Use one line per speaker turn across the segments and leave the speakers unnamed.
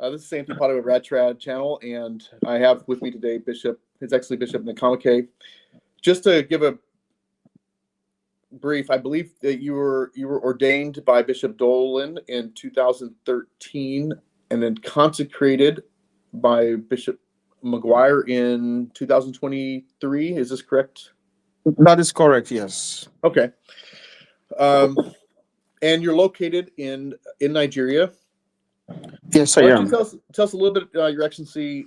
This is Santi, part of a Rad Trad channel, and I have with me today His Excellency Bishop Nkamuke. Just to give a brief, I believe that you were ordained by Bishop Dolan in 2013, and then consecrated by Bishop McGuire in 2023. Is this correct?
That is correct. Yes.
Okay. And you're located in Nigeria.
Yes, I am.
Why don't you tell us a little bit, Your Excellency,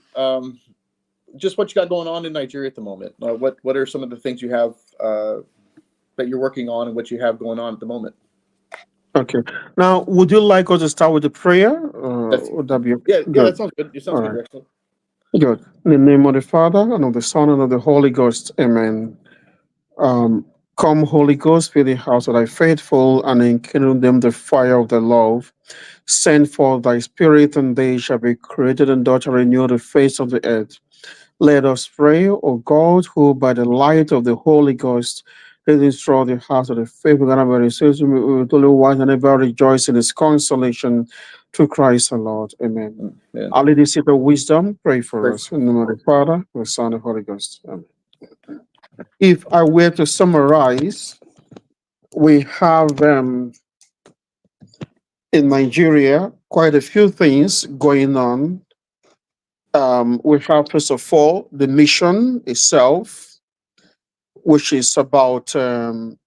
just what you got going on in Nigeria at the moment? What are some of the things you have that you're working on, and what you have going on at the moment?
Okay. Now, would you like us to start with the prayer? Would that be
yeah,
good?
that sounds good. It sounds good, Your Excellency.
Good. In the name of the Father, and of the Son, and of the Holy Ghost. Amen. Come, Holy Ghost, fill the house of thy faithful, and enkindle them the fire of thy love. Send forth thy Spirit, and they shall be created, and thou shalt renew the face of the earth. Let us pray, O God, who by the light of the Holy Ghost did instruct the hearts of the faithful, and very soon we wise and ever rejoice in his consolation through Christ the Lord. Amen. Our Lady, seat of wisdom, pray for us. In the name of the Father, the Son, and the Holy Ghost. Amen. If I were to summarize, we have in Nigeria quite a few things going on. We have, first of all, the mission itself, which is about 10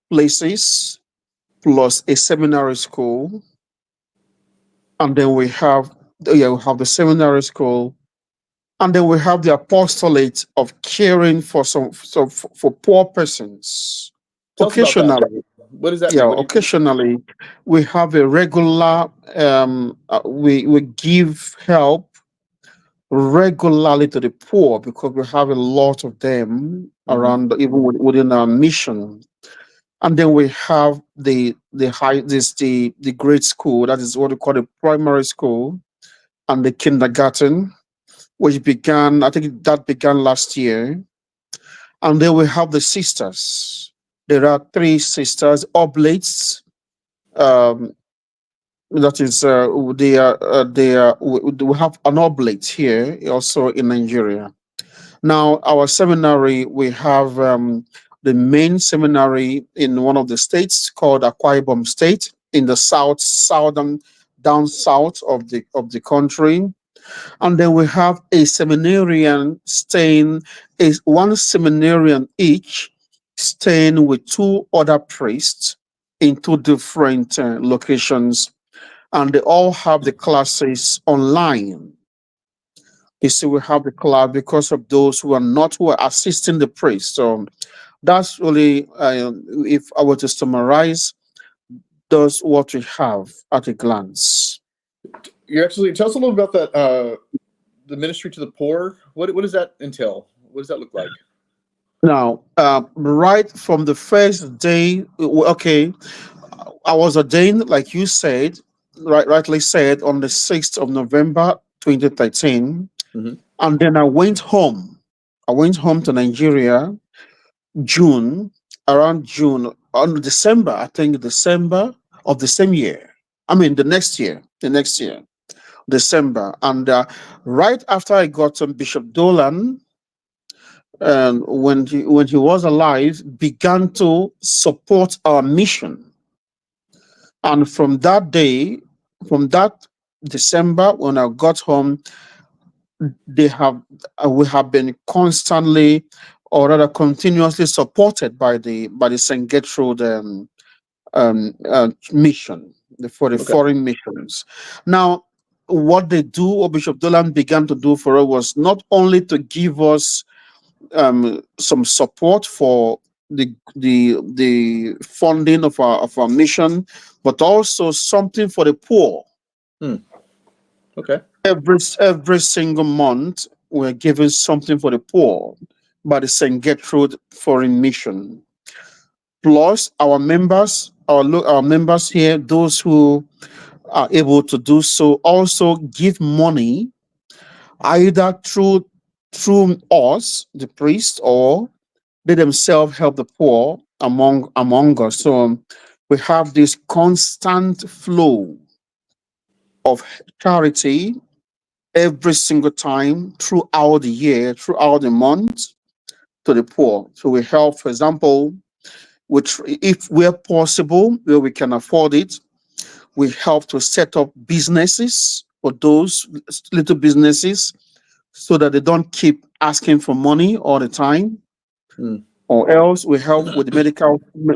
places plus a seminary school. And then we have the seminary school. And then we have the apostolate of caring for for poor persons. Occasionally,
what does that
mean?
Occasionally,
we have a regular. We give help regularly to the poor because we have a lot of them around, even within our mission. And then we have the grade school, that is what we call the primary school, and the kindergarten, which began, I think that began last year. And then we have the sisters. There are 3 sisters, oblates. That is, we have an oblate here also in Nigeria. Now, our seminary, we have the main seminary in one of the states called Akwa Ibom State in the southern, down south of the country. And then we have a seminarian one seminarian each, staying with 2 other priests in 2 different locations, and they all have the classes online. You see, we have the class because of those who are assisting the priest. So that's really, if I were to summarize, that's what we have at a glance.
Your Excellency, tell us a little about that. The ministry to the poor. What does that entail? What does that look like?
Now, right from the first day, okay, I was ordained, like you said, rightly said, on the 6th of November 2013. And then I went home. I went home to Nigeria, around June, on December, I think December of the same year. I mean, the next year, December. And right after I got Bishop Dolan, when he was alive, began to support our mission. And from that day, from that December, when I got home, we have been constantly, or rather continuously, supported by the St. Gertrude mission for the foreign missions. Now, what Bishop Dolan began to do for us was not only to give us some support for the funding of our mission, but also something for the poor.
Okay.
Every single month, we're giving something for the poor by the St. Gertrude Foreign Mission. Plus, our members here, those who are able to do so, also give money either through us, the priest, or they themselves help the poor among us. So we have this constant flow of charity every single time throughout the year, throughout the month to the poor. So we help, for example, which if we're possible, where we can afford it, we help to set up businesses for those little businesses so that they don't keep asking for money all the time.
Mm.
Or else we help with the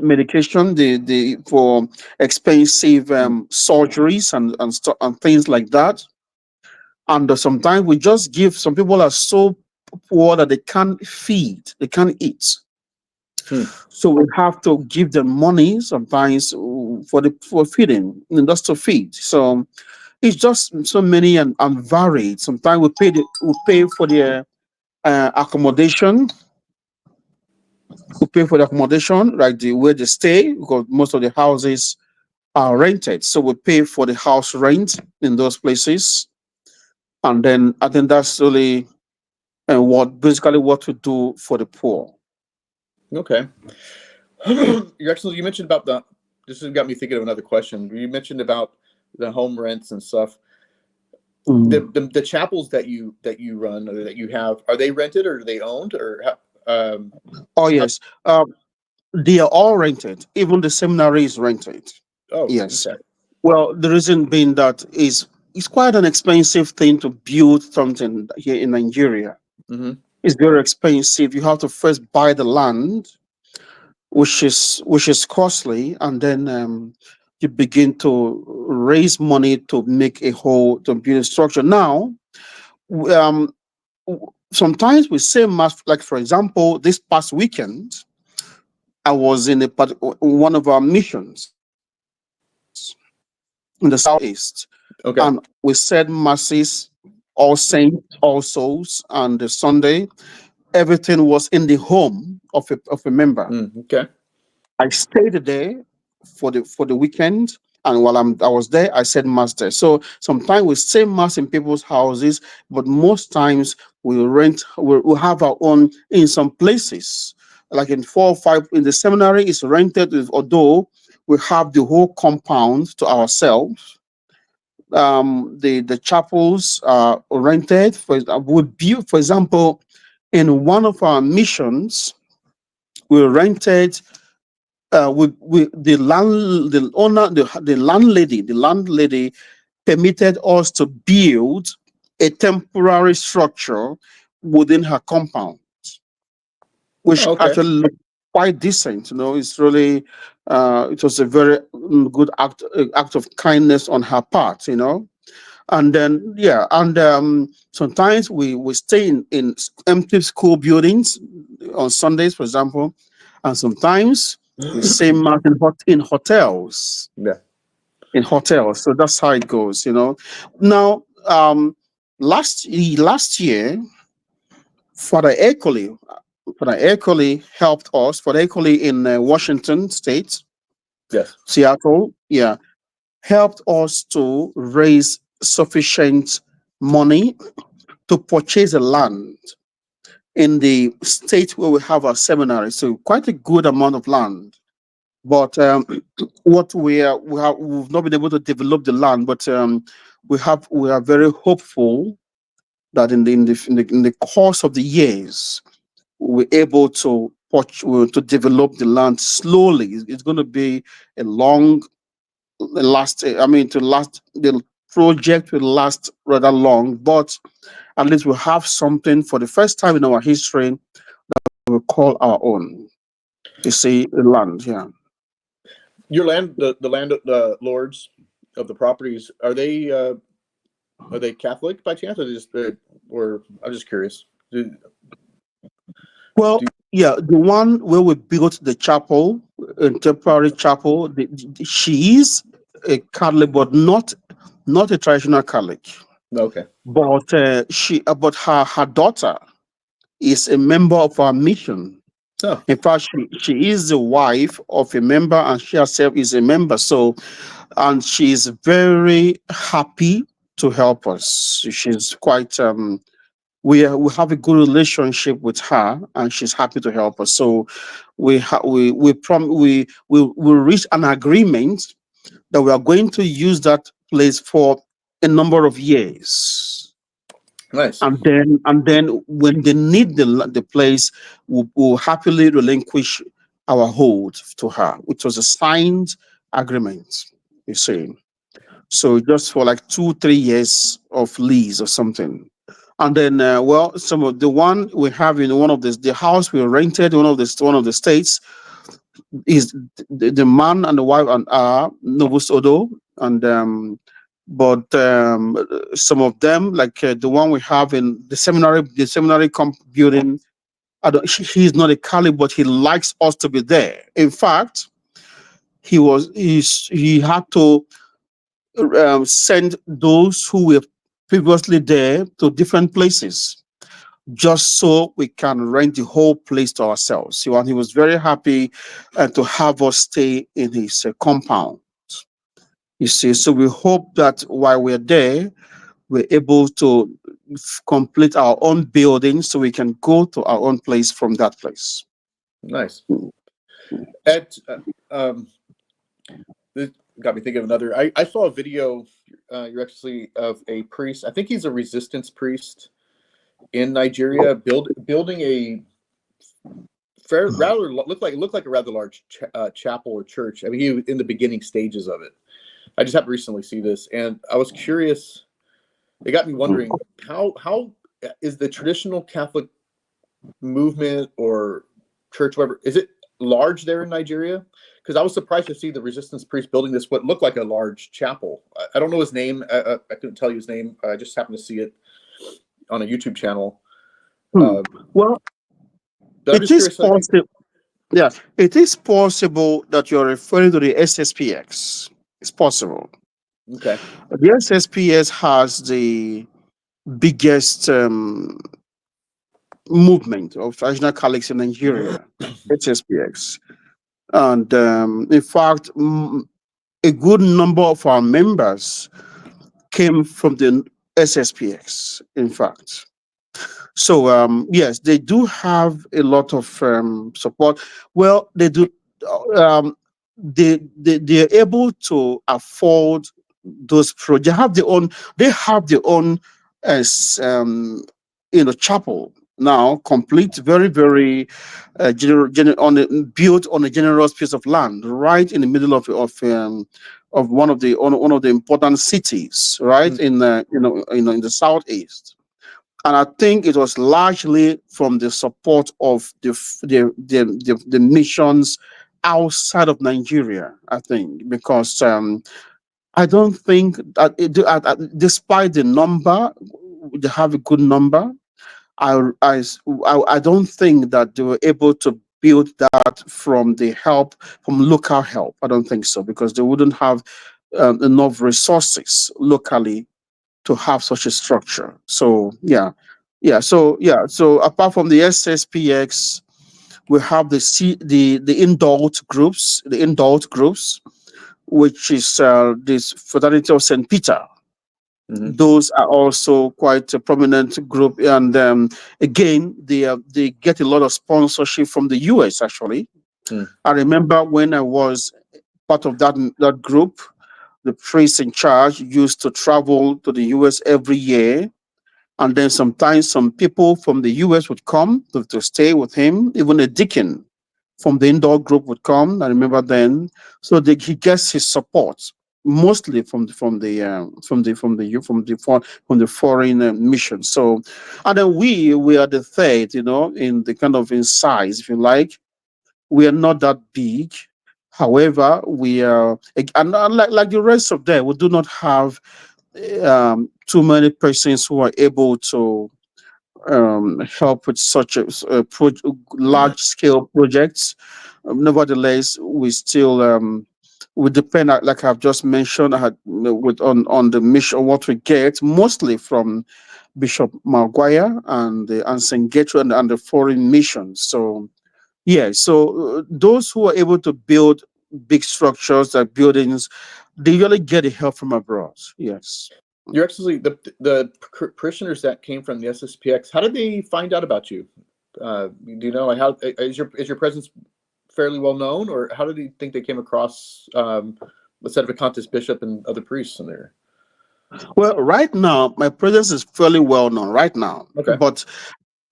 medication, the for expensive surgeries and stuff and things like that. And sometimes we just give. Some people are so poor that they can't feed, they can't eat.
Hmm.
So we have to give them money sometimes for feeding, and just to feed. So it's just so many and varied. Sometimes we pay for their accommodation. We pay for the accommodation, like the where they stay, because most of the houses are rented. So we pay for the house rent in those places. And then I think that's really what we do for the poor.
Okay. Your Excellency, you mentioned about this has got me thinking of another question. You mentioned about the home rents and stuff. The chapels that you run or that you have, are they rented or are they owned or
Oh yes, they are all rented. Even the seminary is rented.
oh,
Yes.
okay.
Well, the reason being that is it's quite an expensive thing to build something here in Nigeria.
Mm-hmm.
It's very expensive. You have to first buy the land, which is costly, and then you begin to raise money to make a whole to build a structure. Now, um, sometimes we say mass, like for example, this past weekend, I was in one of our missions in the southeast,
Okay.
and we said masses, all saints, all souls, and the Sunday, everything was in the home of a member.
Okay.
I stayed there for the weekend, and while I was there, I said mass there. So sometimes we say mass in people's houses, but most times we rent. We have our own in some places, like in 4 or 5 in the seminary. It's rented, although we have the whole compound to ourselves. The chapels are rented. We built, for example, in one of our missions, we rented we the owner the landlady permitted us to build a temporary structure within her compound, which
Oh, okay.
actually looked quite decent. It's really it was a very good act of kindness on her part. And then sometimes we stay in empty school buildings on Sundays, for example, and sometimes we stay in hotels.
Yeah.
In hotels, so that's how it goes. Now, last year, Father Ecoli, helped us. Father Ecoli in Washington State,
Yes.
Seattle, yeah, helped us to raise sufficient money to purchase a land in the state where we have our seminary. So quite a good amount of land. But what we've not been able to develop the land, but we are very hopeful that in the course of the years we're able to develop the land slowly. It's going to be a long last. I mean, to last the project will last rather long, but at least we'll have something for the first time in our history we'll call our own. You see, the land, yeah.
Your land, the land lords of the properties, are they Catholic by chance, or or I'm just curious.
Well,
Do
yeah, the one where we built the chapel, a temporary chapel, she is a Catholic, but not a traditional Catholic.
okay.
But but her daughter is a member of our mission.
Oh,
In fact, she is the wife of a member, and she herself is a member. So, and she is very happy to help us. She's quite we have a good relationship with her, and she's happy to help us. So we reach an agreement that we are going to use that place for a number of years.
Nice.
And then when they need the place, we'll happily relinquish our hold to her, which was a signed agreement, you see. So just for like 2-3 years of lease or something. And then, well, some of the one we have in one of the house we rented, one of the states, is the man and the wife and Novus Ordo, and but some of them, like the one we have in the seminary building, he's not a Catholic, but he likes us to be there. In fact, he had to send those who were previously there to different places just so we can rent the whole place to ourselves. And he was very happy to have us stay in his compound. You see, so we hope that while we're there, we're able to complete our own building so we can go to our own place from that place.
Nice. At this got me thinking of another. I saw a video, Your Excellency, of a priest. I think he's a resistance priest in Nigeria, building a looked like a rather large chapel or church. I mean, he was in the beginning stages of it. I just happened to recently see this, and I was curious. It got me wondering how is the traditional Catholic movement or church, whatever, is it large there in Nigeria? Because I was surprised to see the resistance priest building this what looked like a large chapel. I don't know his name. I couldn't tell you his name. I just happened to see it on a YouTube channel.
Well,
But I'm
it
just
is
curious.
possible. Yeah, it is possible that you're referring to the SSPX. It's possible.
Okay.
The SSPX has the biggest movement of traditional Catholics in Nigeria, SSPX. And in fact, a good number of our members came from the SSPX, in fact. So yes, they do have a lot of support. Well, they do. Um, they're able to afford those projects. They have their own chapel now, complete, very very built on a generous piece of land right in the middle of one of the important cities, right in in the southeast. And I think it was largely from the support of the missions outside of Nigeria. I think because I don't think that despite the number, they have a good number. I don't think that they were able to build that from the help from local help. I don't think so because they wouldn't have enough resources locally to have such a structure. So So apart from the SSPX, we have the indult groups, which is this fraternity of Saint Peter. Those are also quite a prominent group, and again, they get a lot of sponsorship from the US. Actually, I remember when I was part of that group, the priest in charge used to travel to the US every year. And then sometimes some people from the US would come to stay with him. Even a deacon from the indoor group would come. I remember then. So he gets his support mostly from the foreign mission. So, and then we are the third, in the kind of in size, if you like. We are not that big. However, we are, and like the rest of them, we do not have too many persons who are able to help with such large scale projects. Nevertheless, we still we depend, like I've just mentioned, on the mission, what we get mostly from Bishop Maguire and St. Gertrude and the foreign missions. So yeah, so those who are able to build big structures, like buildings, they usually get the help from abroad. Yes.
Your Excellency, the parishioners that came from the SSPX, how did they find out about you? Do you know, like, how is your presence fairly well known, or how did you think they came across the Sedevacantist Bishop and other priests in there?
Well, right now, my presence is fairly well known right now,
Okay.
but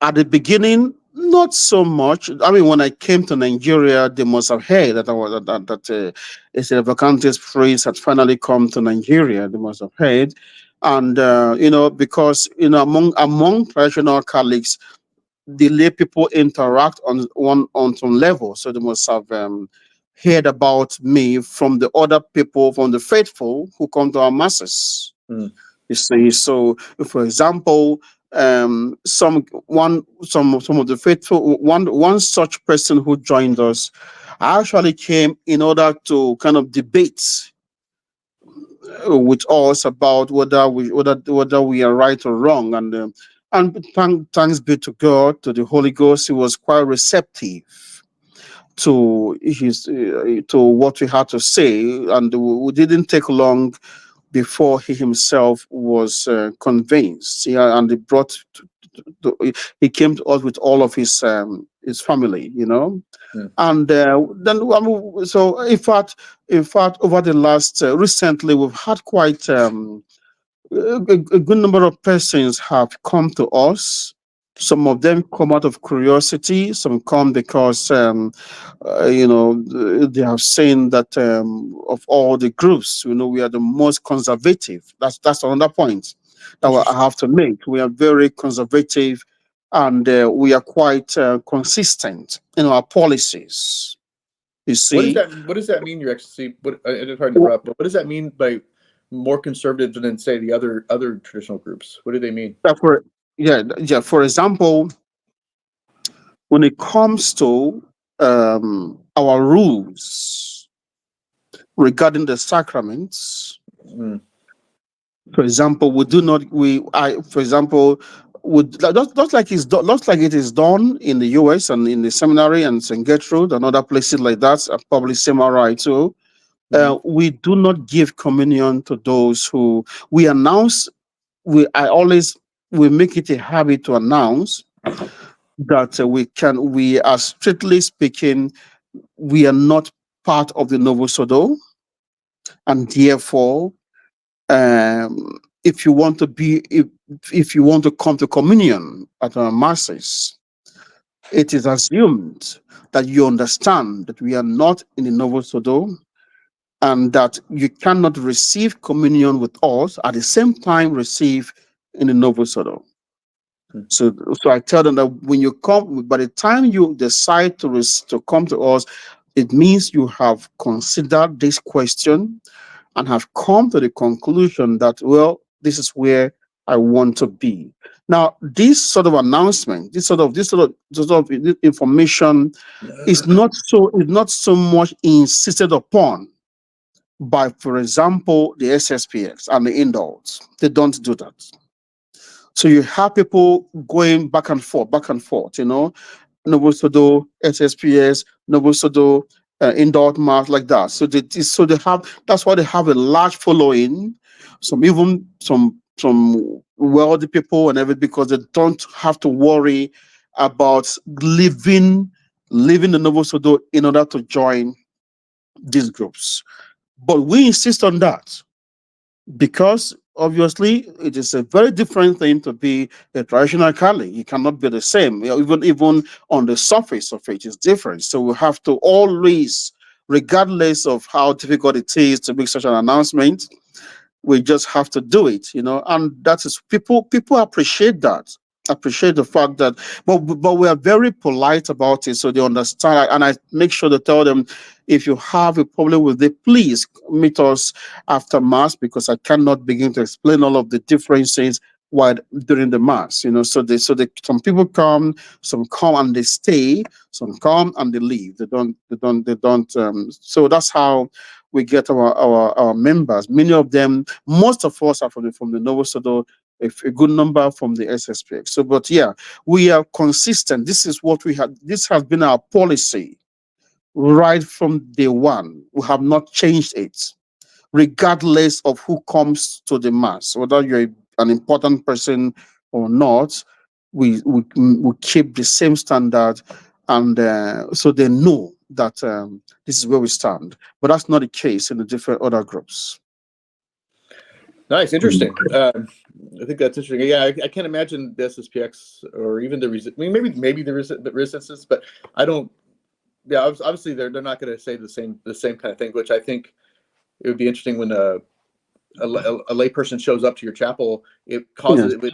at the beginning, not so much. I mean, when I came to Nigeria, they must have heard that I was that a Sedevacantist priest had finally come to Nigeria. They must have heard, and because among traditional Catholics, the lay people interact on some level, so they must have heard about me from the other people, from the faithful who come to our masses.
Mm.
You see, so for example, some of the faithful, one such person who joined us actually came in order to kind of debate with us about whether we are right or wrong, and thanks be to God, to the Holy Ghost, he was quite receptive to what we had to say, and we didn't take long before he himself was convinced. Yeah, and he he came to us with all of his family,
Mm.
and then so in fact, over the last recently, we've had quite a good number of persons have come to us. Some of them come out of curiosity. Some come because they have seen that of all the groups, we are the most conservative. That's another point that I
Interesting.
have to make. We are very conservative, and we are quite consistent in our policies. You see,
What does that mean, Your Excellency? I didn't try to interrupt, but what does that mean by more conservative than say the other traditional groups? What do they mean?
for yeah. For example, when it comes to our rules regarding the sacraments,
Mm.
for example, we do not we I for example would just like it is done in the US and in the seminary and St. Gertrude and other places like that, probably similar too.
Hmm.
We do not give communion to those who we announce. We make it a habit to announce that we are strictly speaking, we are not part of the Novus Ordo, and therefore, if you want to if you want to come to communion at our masses, it is assumed that you understand that we are not in the Novus Ordo, and that you cannot receive communion with us at the same time receive in the Novus Ordo.
Hmm.
So I tell them that when you come, by the time you decide to come to us, it means you have considered this question and have come to the conclusion that, well, this is where I want to be. Now, this sort of announcement, this sort of information is not so much insisted upon by, for example, the SSPX and the indults. They don't do that. So you have people going back and forth, Novus Ordo, SSPS, Novus Ordo, indoor mass like that. So they have, that's why they have a large following. Some wealthy people and everything, because they don't have to worry about leaving the Novus Ordo in order to join these groups. But we insist on that, because obviously it is a very different thing to be a traditional Catholic. It cannot be the same. Even on the surface of it is different. So we have to always, regardless of how difficult it is to make such an announcement, we just have to do it, and that is, people appreciate that, appreciate the fact that, but we are very polite about it, so they understand. And I make sure to tell them, if you have a problem with it, please meet us after mass, because I cannot begin to explain all of the differences while during the mass. Some people come, some come and they stay, some come and they leave. They don't so that's how we get our members. Many of them, most of us are from the Novus Ordo, a good number from the SSPX. So, but yeah, we are consistent. This is what we have. This has been our policy right from day one. We have not changed it, regardless of who comes to the mass, whether you're an important person or not. We keep the same standard, and so they know that this is where we stand. But that's not the case in the different other groups.
Nice, interesting. I think that's interesting. Yeah, I can't imagine the SSPX or even the maybe the resistances, but I don't. Yeah, obviously they're not going to say the same kind of thing, which I think it would be interesting when a layperson shows up to your chapel. It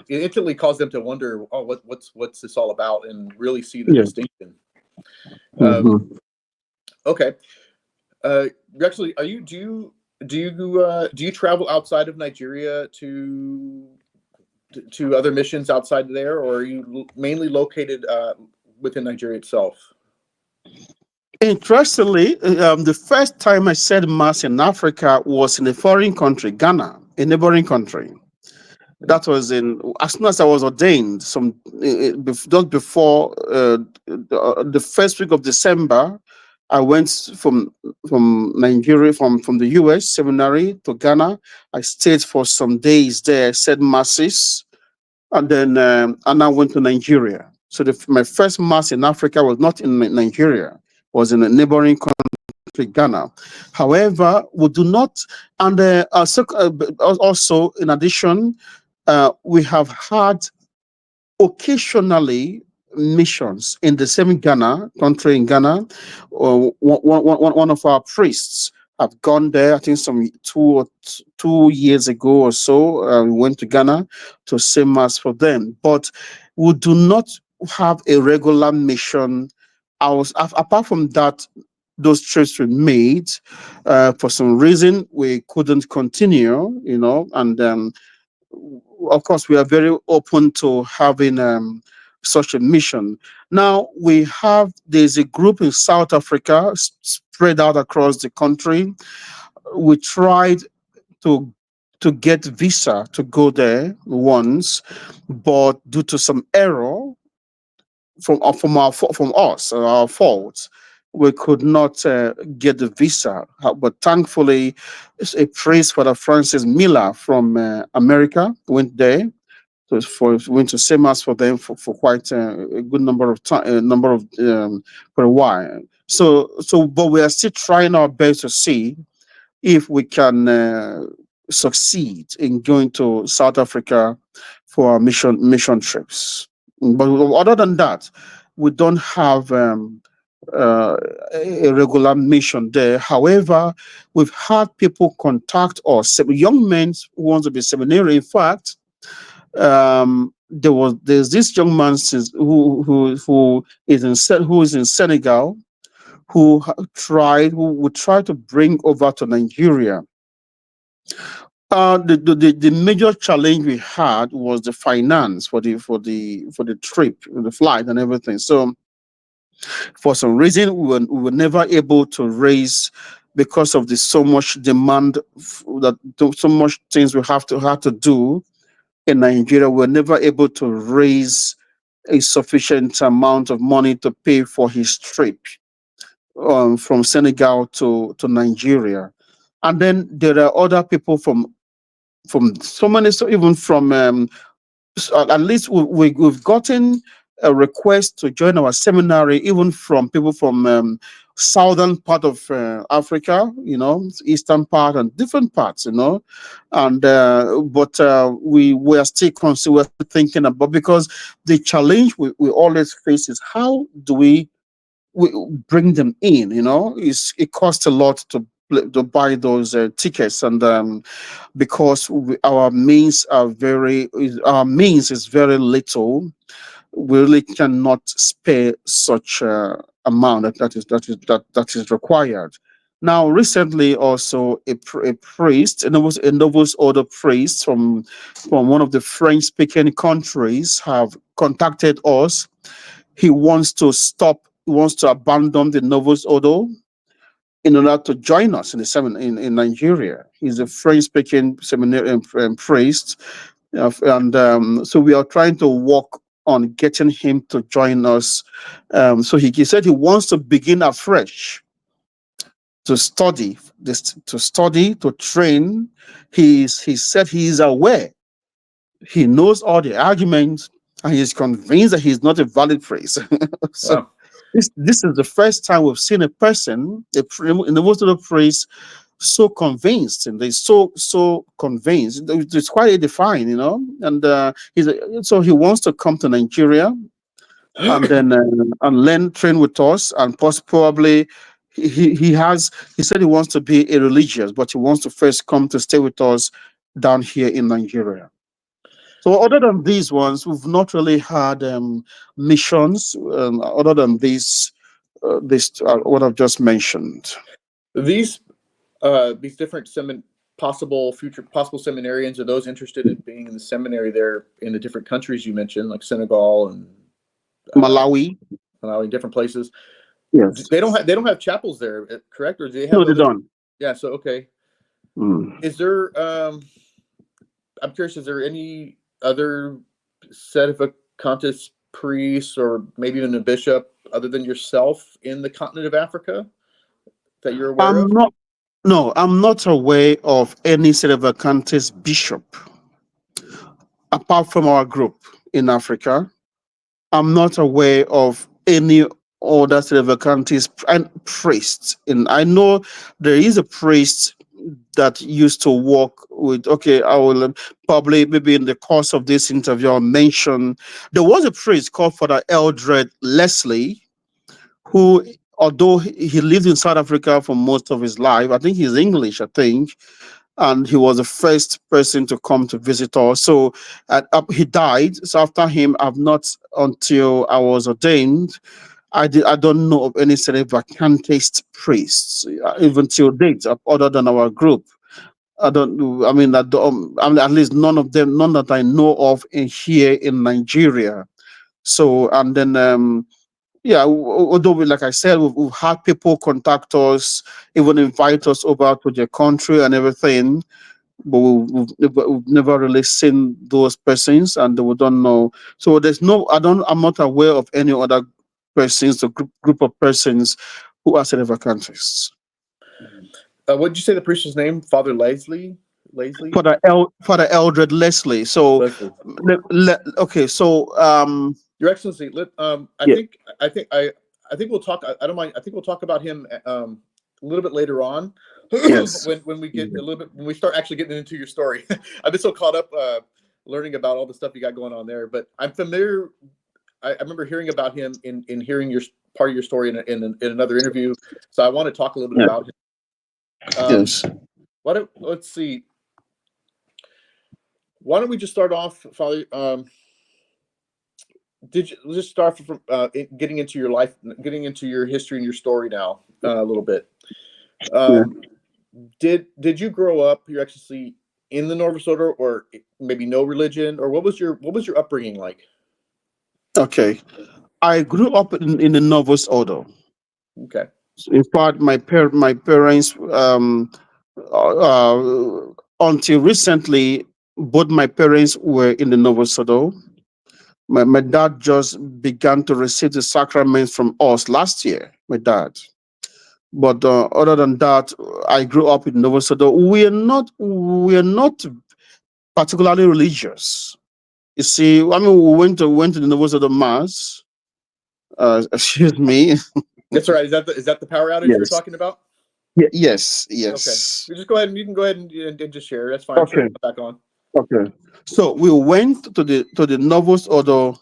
instantly causes them to wonder, oh, what's this all about, and really see the distinction. Okay. Actually, do you travel outside of Nigeria to other missions outside there, or are you mainly located within Nigeria itself?
Interestingly, the first time I said mass in Africa was in a foreign country, Ghana, a neighboring country. That was as soon as I was ordained, just before the first week of December. I went from Nigeria, from the US seminary to Ghana. I stayed for some days there, said masses, and then and I went to Nigeria. So my first mass in Africa was not in Nigeria, was in a neighboring country, Ghana. However, we do not, and also in addition, we have had occasionally missions in the same country in Ghana. One of our priests have gone there, I think some 2 years ago or so. We went to Ghana to say mass for them, but we do not have a regular mission. Apart from that, those trips were made. For some reason, we couldn't continue, and of course, we are very open to having such a mission. Now, there's a group in South Africa spread out across the country. We tried to get visa to go there once, but due to some error from us, our fault, we could not get the visa. But thankfully, a priest, Father Francis Miller from America, went there. Went to say mass for them for quite a good number of time, for a while. But we are still trying our best to see if we can succeed in going to South Africa for our mission trips. But other than that, we don't have a regular mission there. However, we've had people contact us, young men who want to be seminary. In fact, there's this young man who is in Senegal, who would try to bring over to Nigeria. The major challenge we had was the finance for the trip, the flight and everything. So for some reason we were never able to raise, because of the so much demand, so much things we have to do in Nigeria. We're never able to raise a sufficient amount of money to pay for his trip from Senegal to Nigeria. And then there are other people from so many, so even from at least we've gotten a request to join our seminary, even from people from southern part of Africa, eastern part and different parts, and but we are still we're thinking about, because the challenge we always face is how do we bring them in. It costs a lot to buy those tickets, and because our means is very little, we really cannot spare such amount that is required. Now, recently, also a priest, and it was a Novus Ordo priest from one of the French-speaking countries, have contacted us. He wants to abandon the Novus Ordo in order to join us in the seminary in Nigeria. He's a French-speaking seminary priest, and so we are trying to work on getting him to join us. So he said he wants to begin afresh, to study, to train. He said he is aware, he knows all the arguments, and he is convinced that he is not a valid priest. So
wow.
this is the first time we've seen a person, most of the priests, so convinced, and they're so convinced. It's quite edifying, And so he wants to come to Nigeria and then and learn, train with us, and probably he said he wants to be a religious, but he wants to first come to stay with us down here in Nigeria. So other than these ones, we've not really had missions other than what I've just mentioned.
These different possible seminarians, are those interested in being in the seminary there in the different countries you mentioned, like Senegal and
Malawi,
different places?
yes.
They don't have chapels there, correct? Or do they have?
No, they don't.
Yeah. So okay. Is there? I'm curious. Is there any other Sedevacantist priests, or maybe even a bishop, other than yourself, in the continent of Africa that you're aware of?
No, I'm not aware of any Sedevacantist bishop apart from our group in Africa. I'm not aware of any other Sedevacantist priest. And I know there is a priest that used to work with. Okay, I will probably maybe in the course of this interview I'll mention there was a priest called Father Eldred Leslie, who, although he lived in South Africa for most of his life, I think he's English, and he was the first person to come to visit us. So he died. So after him, I've not, until I was ordained, I don't know of any Sedevacantist priests, even till date, other than our group. I don't. I mean, at least none of them, none that I know of here in Nigeria. So, and then yeah, although like I said, we've had people contact us, even invite us over to their country and everything, but we've never really seen those persons, and we don't know. So I'm not aware of any other persons, or group of persons who are Sedevacantist.
What did you say the priest's name? Father Leslie?
Father Eldred Leslie. So,
Leslie.
okay, so
Your Excellency, I think we'll talk. I don't mind. I think we'll talk about him a little bit later on.
Yes.
when we get a little bit, when we start actually getting into your story. I've been so caught up learning about all the stuff you got going on there, but I'm familiar. I remember hearing about him in hearing your part of your story in another interview. So I want to talk a little bit about him.
Yes.
Let's see. Why don't we just start off, Father? Let's just start from getting into your life, getting into your history and your story now a little bit. Did you grow up, Your Excellency, in the Novus Ordo, or maybe no religion, or what was your upbringing like?
Okay, I grew up in the Novus Ordo.
Okay.
In fact, my parents, until recently, both my parents were in the Novus Ordo. My dad just began to receive the sacraments from us last year. My dad. But other than that, I grew up in Novus Ordo. We are not particularly religious. You see, I mean, we went to the Novus Ordo mass. Excuse me.
That's right. Is that the power outage you're talking about?
Yes.
Okay. You can go ahead and just share. That's fine.
Okay.
Back on.
Okay. So we went to the Novus Ordo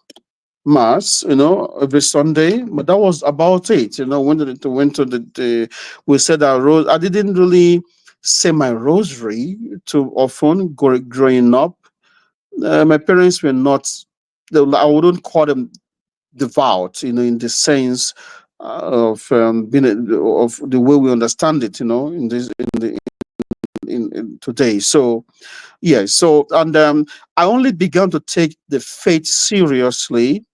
mass, every Sunday, but that was about it. Went to we said our rose. I didn't really say my rosary too often growing up. My parents were not. I wouldn't call them devout, in the sense of being of the way we understand it, in this in today. So yeah, so and I only began to take the faith seriously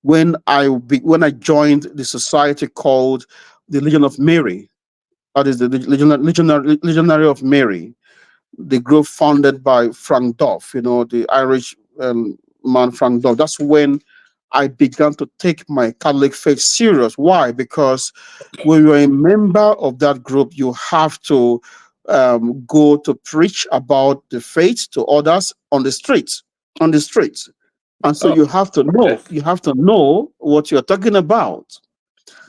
when I joined the society called the Legion of Mary. That is the Legionary of Mary, the group founded by Frank Duff, the Irish man Frank Duff. That's when I began to take my Catholic faith serious. Why? Because when you're a member of that group, you have to go to preach about the faith to others on the streets. And so you have to know what you're talking about.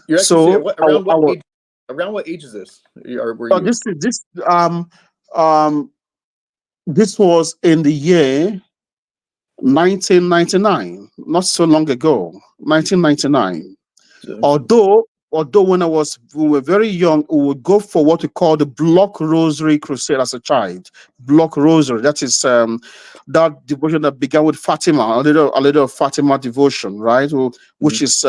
Your Excellency, around what age Around what age is this? Were
So
you?
this was in the year 1999, not so long ago, 1999. Although we were very young, we would go for what we call the block rosary crusade as a child. Block rosary, that is that devotion that began with Fatima, a little Fatima devotion, right? Which is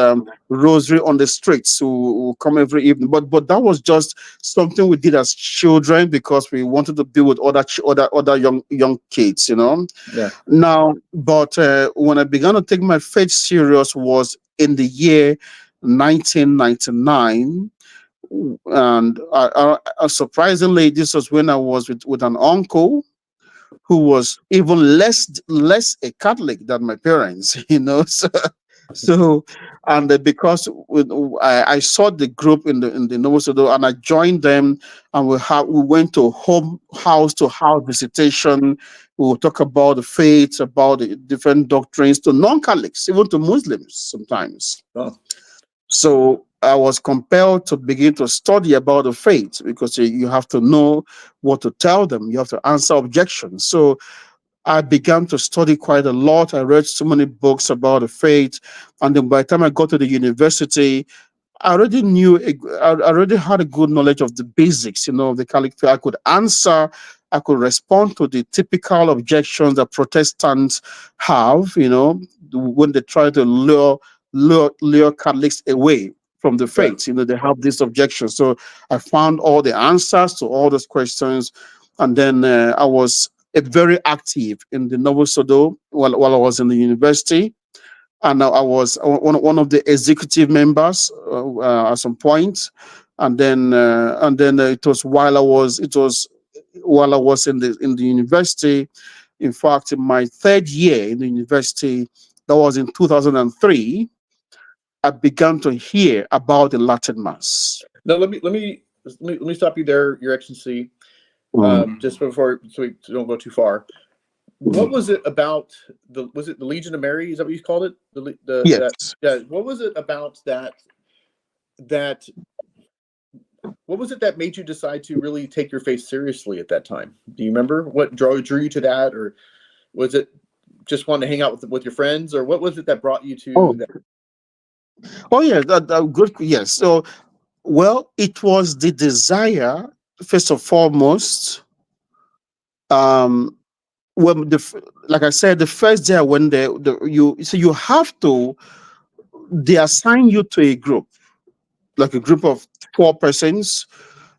rosary on the streets, who come every evening. But that was just something we did as children because we wanted to be with other young kids, you know.
Yeah.
Now, but when I began to take my faith serious was in the year 1999, and surprisingly, this was when I was with an uncle who was even less a Catholic than my parents, you know. So and because I saw the group in the Novus Ordo, and I joined them, and we went to house to house visitation. We will talk about the faith, about the different doctrines to non-Catholics, even to Muslims sometimes.
Oh.
So I was compelled to begin to study about the faith because you have to know what to tell them. You have to answer objections. So I began to study quite a lot. I read so many books about the faith. And then by the time I got to the university, I already had a good knowledge of the basics, you know, of the Catholic faith. I could respond to the typical objections that Protestants have, you know, when they try to lure Catholics away from the
Yeah.
faith. You know, they have these objections. So I found all the answers to all those questions. And then I was very active in the Novus Ordo while I was in the university, and I was one of the executive members at some point, and then it was while I was in the university. In fact, in my third year in the university, that was in 2003, I began to hear about the Latin Mass.
Now let me stop you there, Your Excellency. Just before, so we don't go too far. What was it about was it the Legion of Mary? Is that what you called it?
Yes.
Yeah. What was it about what was it that made you decide to really take your faith seriously at that time? Do you remember what drew you to that, or was it just wanting to hang out with your friends, or what was it that brought you to that?
Oh yeah, that good. Yes. So, well, it was the desire, first and foremost. When like I said, the first day when you have to, they assign you to a group, like a group of 4 persons,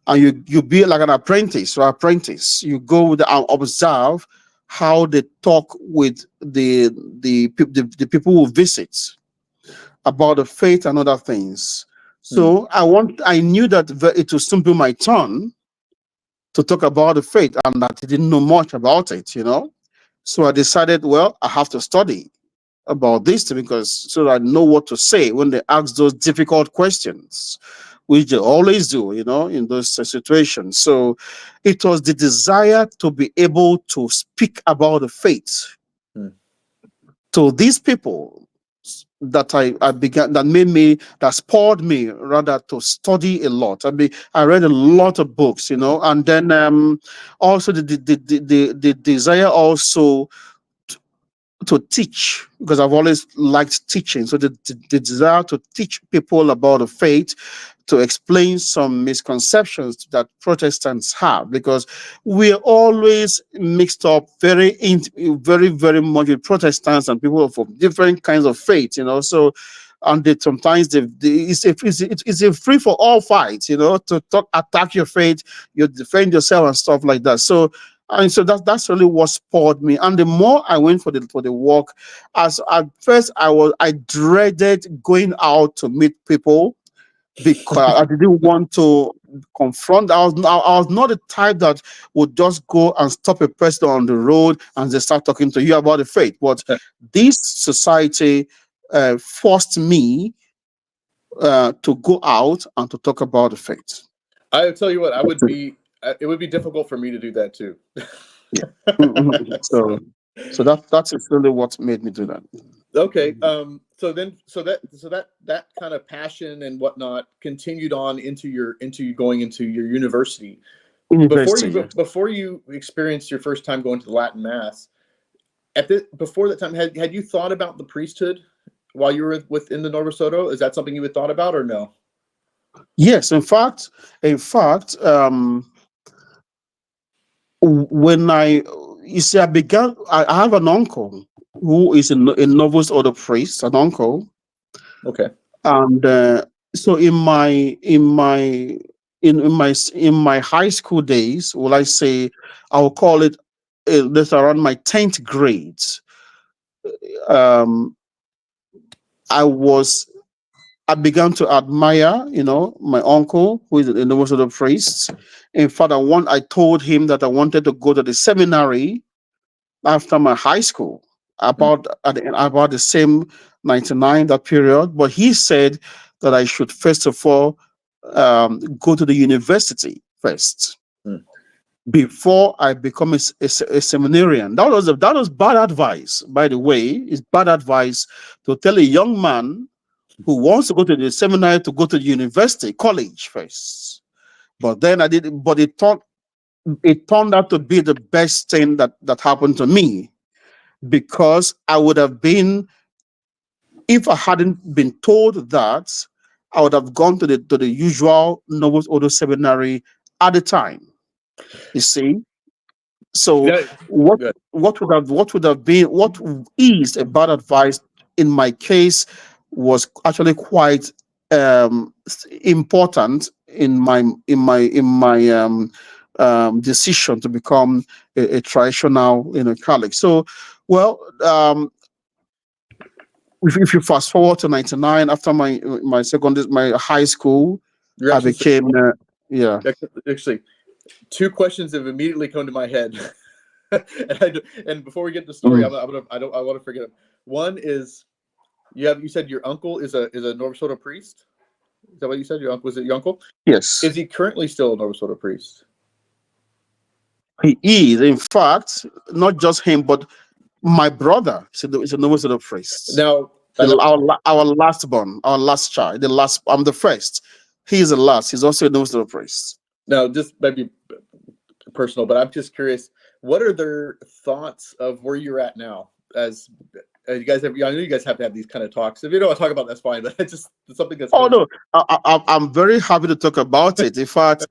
and you be like an apprentice or apprentice. You go there and observe how they talk with the people who visit about the faith and other things. So I knew that it would soon be my turn to talk about the faith, and that I didn't know much about it, you know. So I decided, well, I have to study about this because so that I know what to say when they ask those difficult questions, which they always do, you know, in those situations. So it was the desire to be able to speak about the faith to these people that I began, that spurred me rather to study a lot. I read a lot of books, you know, and then also the desire also to teach, because I've always liked teaching. So the desire to teach people about the faith, to explain some misconceptions that Protestants have, because we're always mixed up very much with Protestants and people from different kinds of faith, you know. So, and sometimes it's a free for all fight, you know, to attack your faith, you defend yourself and stuff like that. So, and so that's really what spurred me. And the more I went for the walk, as at first I dreaded going out to meet people because I didn't want to confront. I was not the type that would just go and stop a person on the road and they start talking to you about the faith. But this society forced me to go out and to talk about the faith.
I tell you what, it would be difficult for me to do that too.
So that is really what made me do that.
Okay. so that kind of passion and whatnot continued on into you going into your university.
University, yes.
Before you experienced your first time going to the Latin Mass, before that time, had you thought about the priesthood while you were within the Novus Ordo? Is that something you had thought about or no?
Yes, in fact, when you see, I have an uncle who is a Novus Ordo priest, an uncle.
Okay.
And so in my high school days, will I say, I'll call it that's around my 10th grade. Um, I began to admire, my uncle, who is a Novus Ordo priest. In fact, I told him that I wanted to go to the seminary after my high school, about the same 99, that period. But he said that I should first of all go to the university first before I become a seminarian. That was bad advice, by the way. It's bad advice to tell a young man who wants to go to the seminary to go to the university, college first. But then I did, but it turned out to be the best thing that happened to me, because I would have been, if I hadn't been told that, I would have gone to the usual Novus Ordo seminary at the time. You see, so
Yeah,
what
good.
what is a bad advice in my case was actually quite important in my decision to become a traditional Catholic. So, well, if you fast forward to 99, after my high school,
You're
I
actually
became yeah.
actually, two questions have immediately come to my head. And before we get to the story, I want to forget them. One is you said your uncle is a Novus Ordo priest. Is that what you said? Your uncle, was it your uncle?
Yes,
Is he currently still a Novus Ordo priest?
he is. In fact, not just him, but my brother is a Novus Ordo priest.
Now, I know,
Our last born, our last child, I'm the first. He is the last. He's also a Novus Ordo priest.
now this might be personal, but I'm just curious. What are their thoughts of where you're at now? As you guys have, I know you guys have to have these kind of talks. If you don't want to talk about it, that's fine. But it's just something that's.
Oh no, I'm very happy to talk about it. In fact,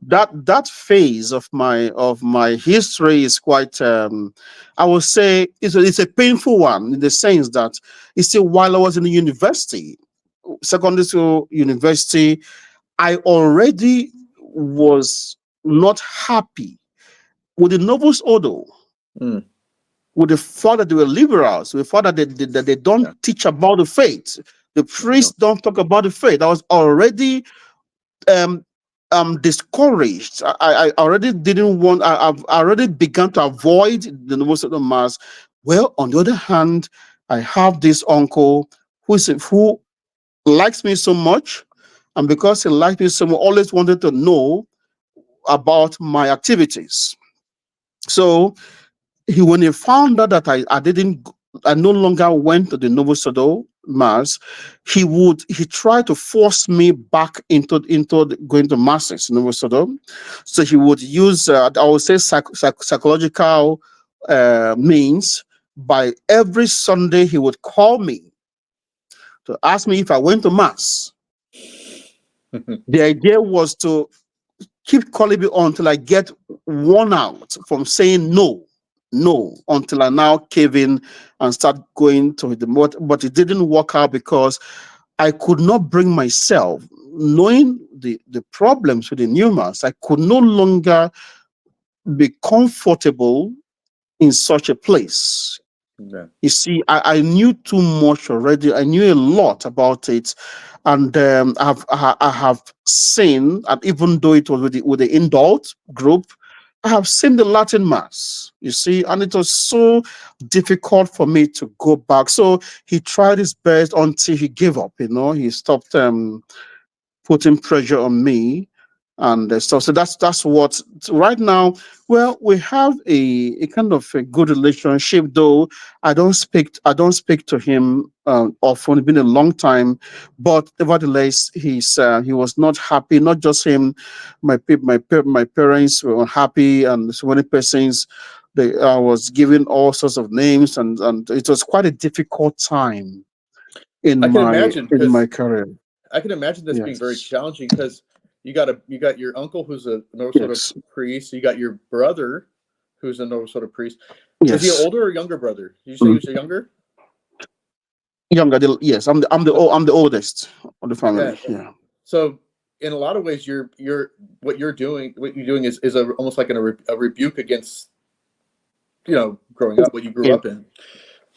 that phase of my history is quite I would say it's a painful one, in the sense that it's still, while I was in the university, secondary school, university, I already was not happy with the Novus Ordo, with the fact that they were liberals, with the fact that they don't teach about the faith. The priests don't talk about the faith. I was already discouraged. I already didn't want. I've already begun to avoid the Novus Ordo Mass. Well, on the other hand, I have this uncle who likes me so much, and because he liked me so much, always wanted to know about my activities. So when he found out that I no longer went to the Novus Ordo Mass, he tried to force me back into going to masses in Novus Ordo. So he would use I would say psychological means. By every Sunday, he would call me to ask me if I went to mass. The idea was to keep calling me until I get worn out from saying no, until I now cave in and start going to the mode. But it didn't work out because I could not bring myself, knowing the problems with the new mass, I could no longer be comfortable in such a place.
Yeah.
You see, I knew too much already. I knew a lot about it, and I have seen, and even though it was with the indult group, I have seen the Latin Mass. You see, and it was so difficult for me to go back. So he tried his best until he gave up. He stopped putting pressure on me. and so that's what right now. Well, we have a kind of a good relationship, though I don't speak to him often. It's been a long time, but nevertheless he was not happy. Not just him, my parents were unhappy, and so many persons. I was given all sorts of names, and it was quite a difficult time
I can imagine
in my
because
career.
I can imagine this being very
Yes,
challenging because you got your uncle who's a Novus Ordo
yes,
priest. You got your brother who's a Novus Ordo priest. Is he an
yes.
older or younger brother? Did you say he
Mm.
was a younger?
Younger, yes, I'm the oldest of the
Yeah.
family. Yeah.
So in a lot of ways, what you're doing is almost like a rebuke against growing up what you grew
Yeah.
up in.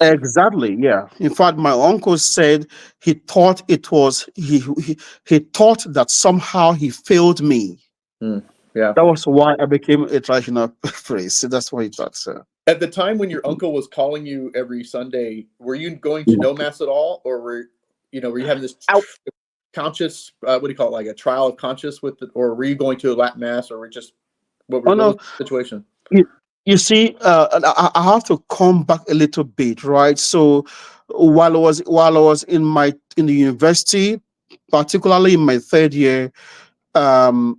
Exactly. Yeah. In fact, my uncle said he thought it was he thought that somehow he failed me.
Hmm. Yeah.
That was why I became a traditional priest. So that's what he thought. So
At the time when your uncle was calling you every Sunday, were you going to
yeah.
no mass at all, or were you having this
I-
conscious, what do you call it, like a trial of conscience or were you going to a Latin mass, or were just
oh
what was
no,
the situation?
you, you see, I have to come back a little bit, right? So while I was in the university, particularly in my third year, um,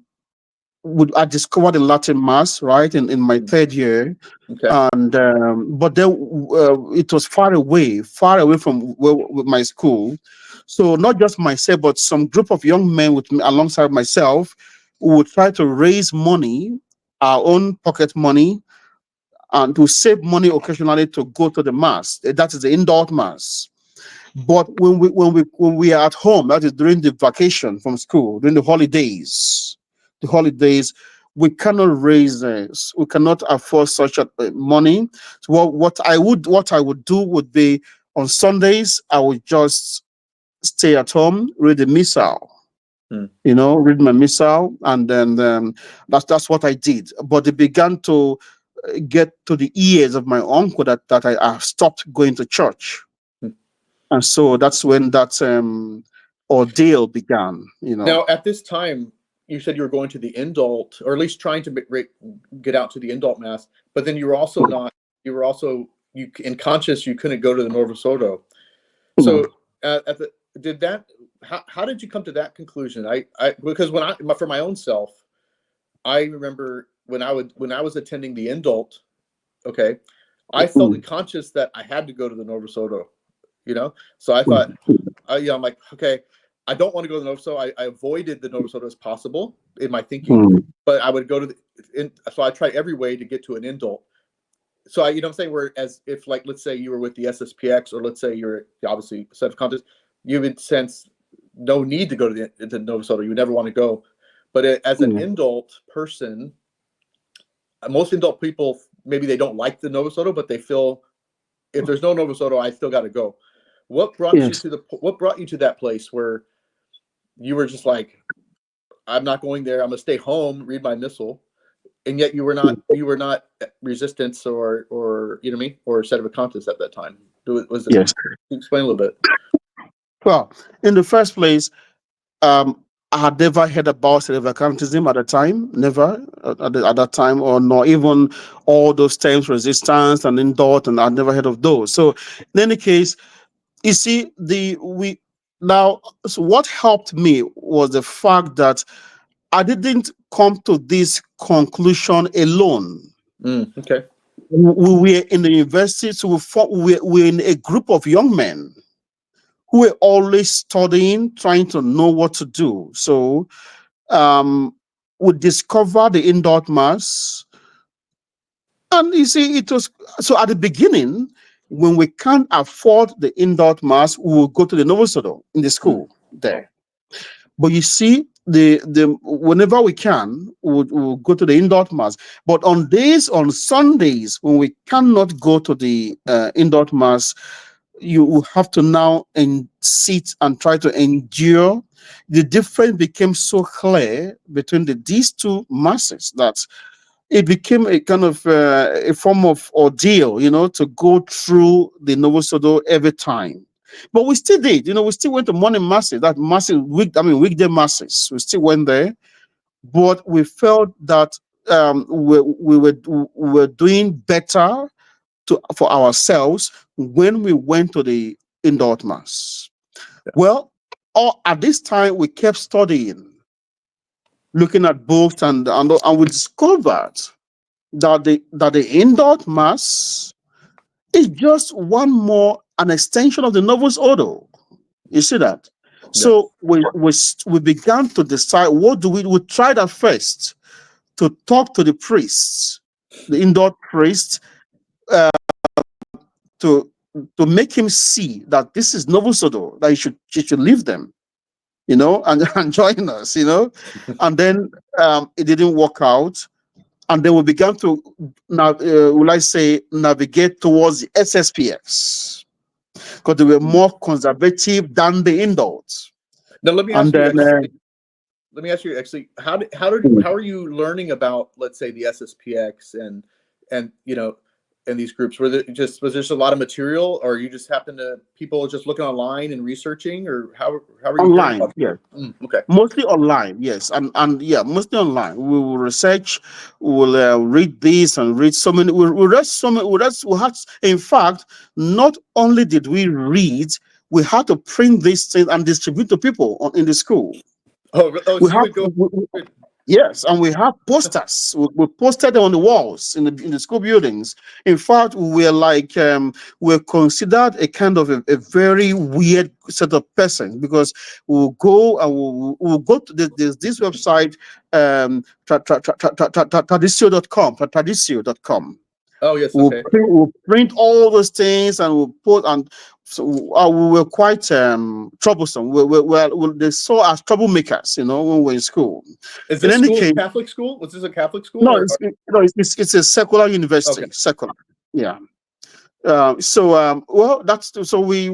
I discovered the Latin Mass, right, in my
Hmm.
third year,
Okay.
and but then it was far away from with my school. So not just myself, but some group of young men with me alongside myself would try to raise money, our own pocket money, and to save money occasionally to go to the mass. That is the indoor mass. But when we are at home, that is during the vacation from school, during the holidays, we cannot raise this. We cannot afford such a money. So what I would do would be on Sundays I would just stay at home, read the missal.
Hmm.
Read my missal, and then that's what I did. But it began to get to the ears of my uncle that I stopped going to church,
Hmm.
and so that's when that ordeal began.
Now, at this time, you said you were going to the indult, or at least trying to get out to the indult mass, but then you were also not. You were also you in conscious. You couldn't go to the Novus Ordo.
No.
So at the did that how did you come to that conclusion? I because for my own self, I remember when I was attending the indult, okay, I felt
Mm,
in conscious that I had to go to the Novus Ordo, So I thought,
mm,
I'm like, okay, I don't want to go to the Novus Ordo. I avoided the Novus Ordo as possible in my thinking,
mm,
but I would go to so I tried every way to get to an indult. So what I'm saying, whereas if, like, let's say you were with the SSPX, or let's say you're obviously Sedevacantist, you would sense no need to go to the Novus Ordo. You would never want to go. But as an
mm.
indult person, most indult people, maybe they don't like the Novus Ordo, but they feel if there's no Novus Ordo, I still got to go.
Yes.
What brought you to that place where you were just like, I'm not going there. I'm gonna stay home, read my missal, and yet you were not resistance or you know what I mean, or Sedevacantist at that time. Was it?
Yes.
Explain a little bit.
Well, in the first place, I had never heard about Sedevacantism at the time, never at that time, or nor even all those terms, resistance and indult, and I'd never heard of those. So, in any case, you see, so what helped me was the fact that I didn't come to this conclusion alone.
Okay.
We were in the university, so we were in a group of young men who were always studying, trying to know what to do. So we discovered the indult mass, and you see, it was so at the beginning when we can't afford the indult mass, we will go to the Novus Ordo in the
Mm.
school there. But you see, the whenever we can, we'll go to the indult mass. But on Sundays, when we cannot go to the indult mass, you will have to now sit and try to endure. The difference became so clear between these two masses that it became a kind of a form of ordeal, to go through the Novus Ordo every time. But we still did, we still went to morning masses, that massive weekday masses. We still went there, but we felt that we were doing better for ourselves when we went to the indult mass.
Yeah.
Well, at this time we kept studying, looking at books, and we discovered that the indult mass is just an extension of the Novus Ordo. You see that?
Yeah.
So we began to decide, what do we tried at first to talk to the priests, the indult priest, to make him see that this is Novus Ordo, that he should leave them, and join us, and then it didn't work out. And then we began to now, will I say, navigate towards the SSPX, because they were more conservative than the indults.
Now let me
And
ask you.
then
Actually, how are you learning about, let's say, the SSPX and and these groups? Was there just a lot of material, or you just people just looking online and researching, or how are you hearing
online,
about
yeah.
Okay.
Mostly online, yes, and yeah, mostly online. We will research, we will read this and read so many. We read so many. We had, in fact, not only did we read, we had to print these things and distribute to people in the school.
So
We
you
have
would go.
Yes, and we have posters. We posted them on the walls in the school buildings. In fact, we're considered a kind of a very weird set of persons, because we'll go and we'll go to this website, tradicio.com.
Oh yes, okay.
We'll print all those things and we'll put, and so we were quite troublesome. They saw us troublemakers, when we were in school.
Is
In
this
any
school
case,
a Catholic school? Was this a Catholic school?
no,
Or
it's a secular university,
okay.
secular. Yeah. Well, that's so we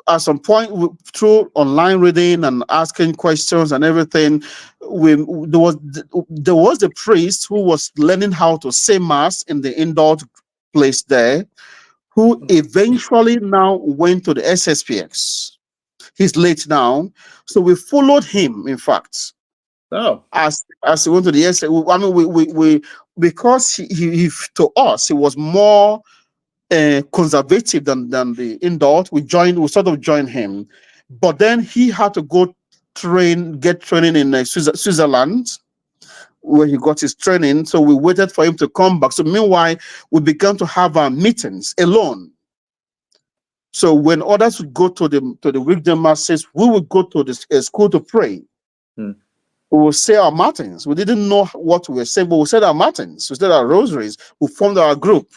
at some point, through online reading and asking questions and everything, there was a priest who was learning how to say mass in the indult place there, who eventually now went to the SSPX. He's late now, so we followed him. In fact,
Oh,
as he went to the SS, I mean, we because he to us he was more conservative than the indult. We sort of joined him, but then he had to go get training in Switzerland, where he got his training. So we waited for him to come back. So meanwhile, we began to have our meetings alone. So when others would go to the weekday masses, we would go to the school to pray.
Hmm.
We would say our matins. We didn't know what we were saying, but we said our matins. We said our rosaries. We formed our group.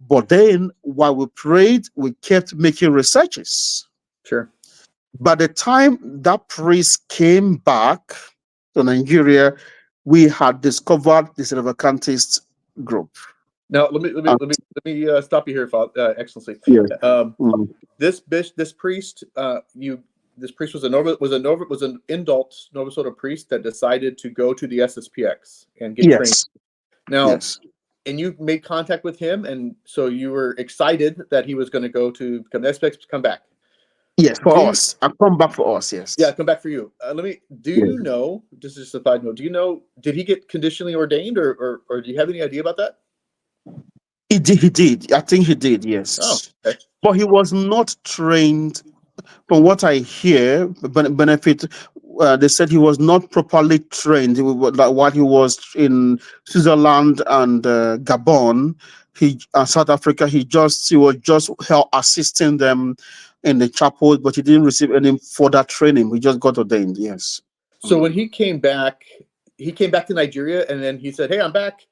But then, while we prayed, we kept making researches.
sure.
By the time that priest came back to Nigeria, we had discovered the Sedevacantist group.
Now let me stop you here, Excellency.
Yes.
This priest, this priest was an indult Novus Ordo priest that decided to go to the SSPX and get trained.
Yes.
Now,
Yes.
and you made contact with him, and so you were excited that he was going to go to become the SSPX to come back.
Yes, for us. And come back for us, yes.
Yeah, come back for you. Do you know, just a side note, did he get conditionally ordained, or do you have any idea about that?
He did. I think he did, yes.
Oh, okay.
But he was not trained. From what I hear, benefit, they said he was not properly trained. While he was in Switzerland and Gabon, South Africa, he was just help assisting them in the chapel, but he didn't receive any further training. He just got ordained. Yes.
So when he came back to Nigeria, and then he said, "Hey, I'm back."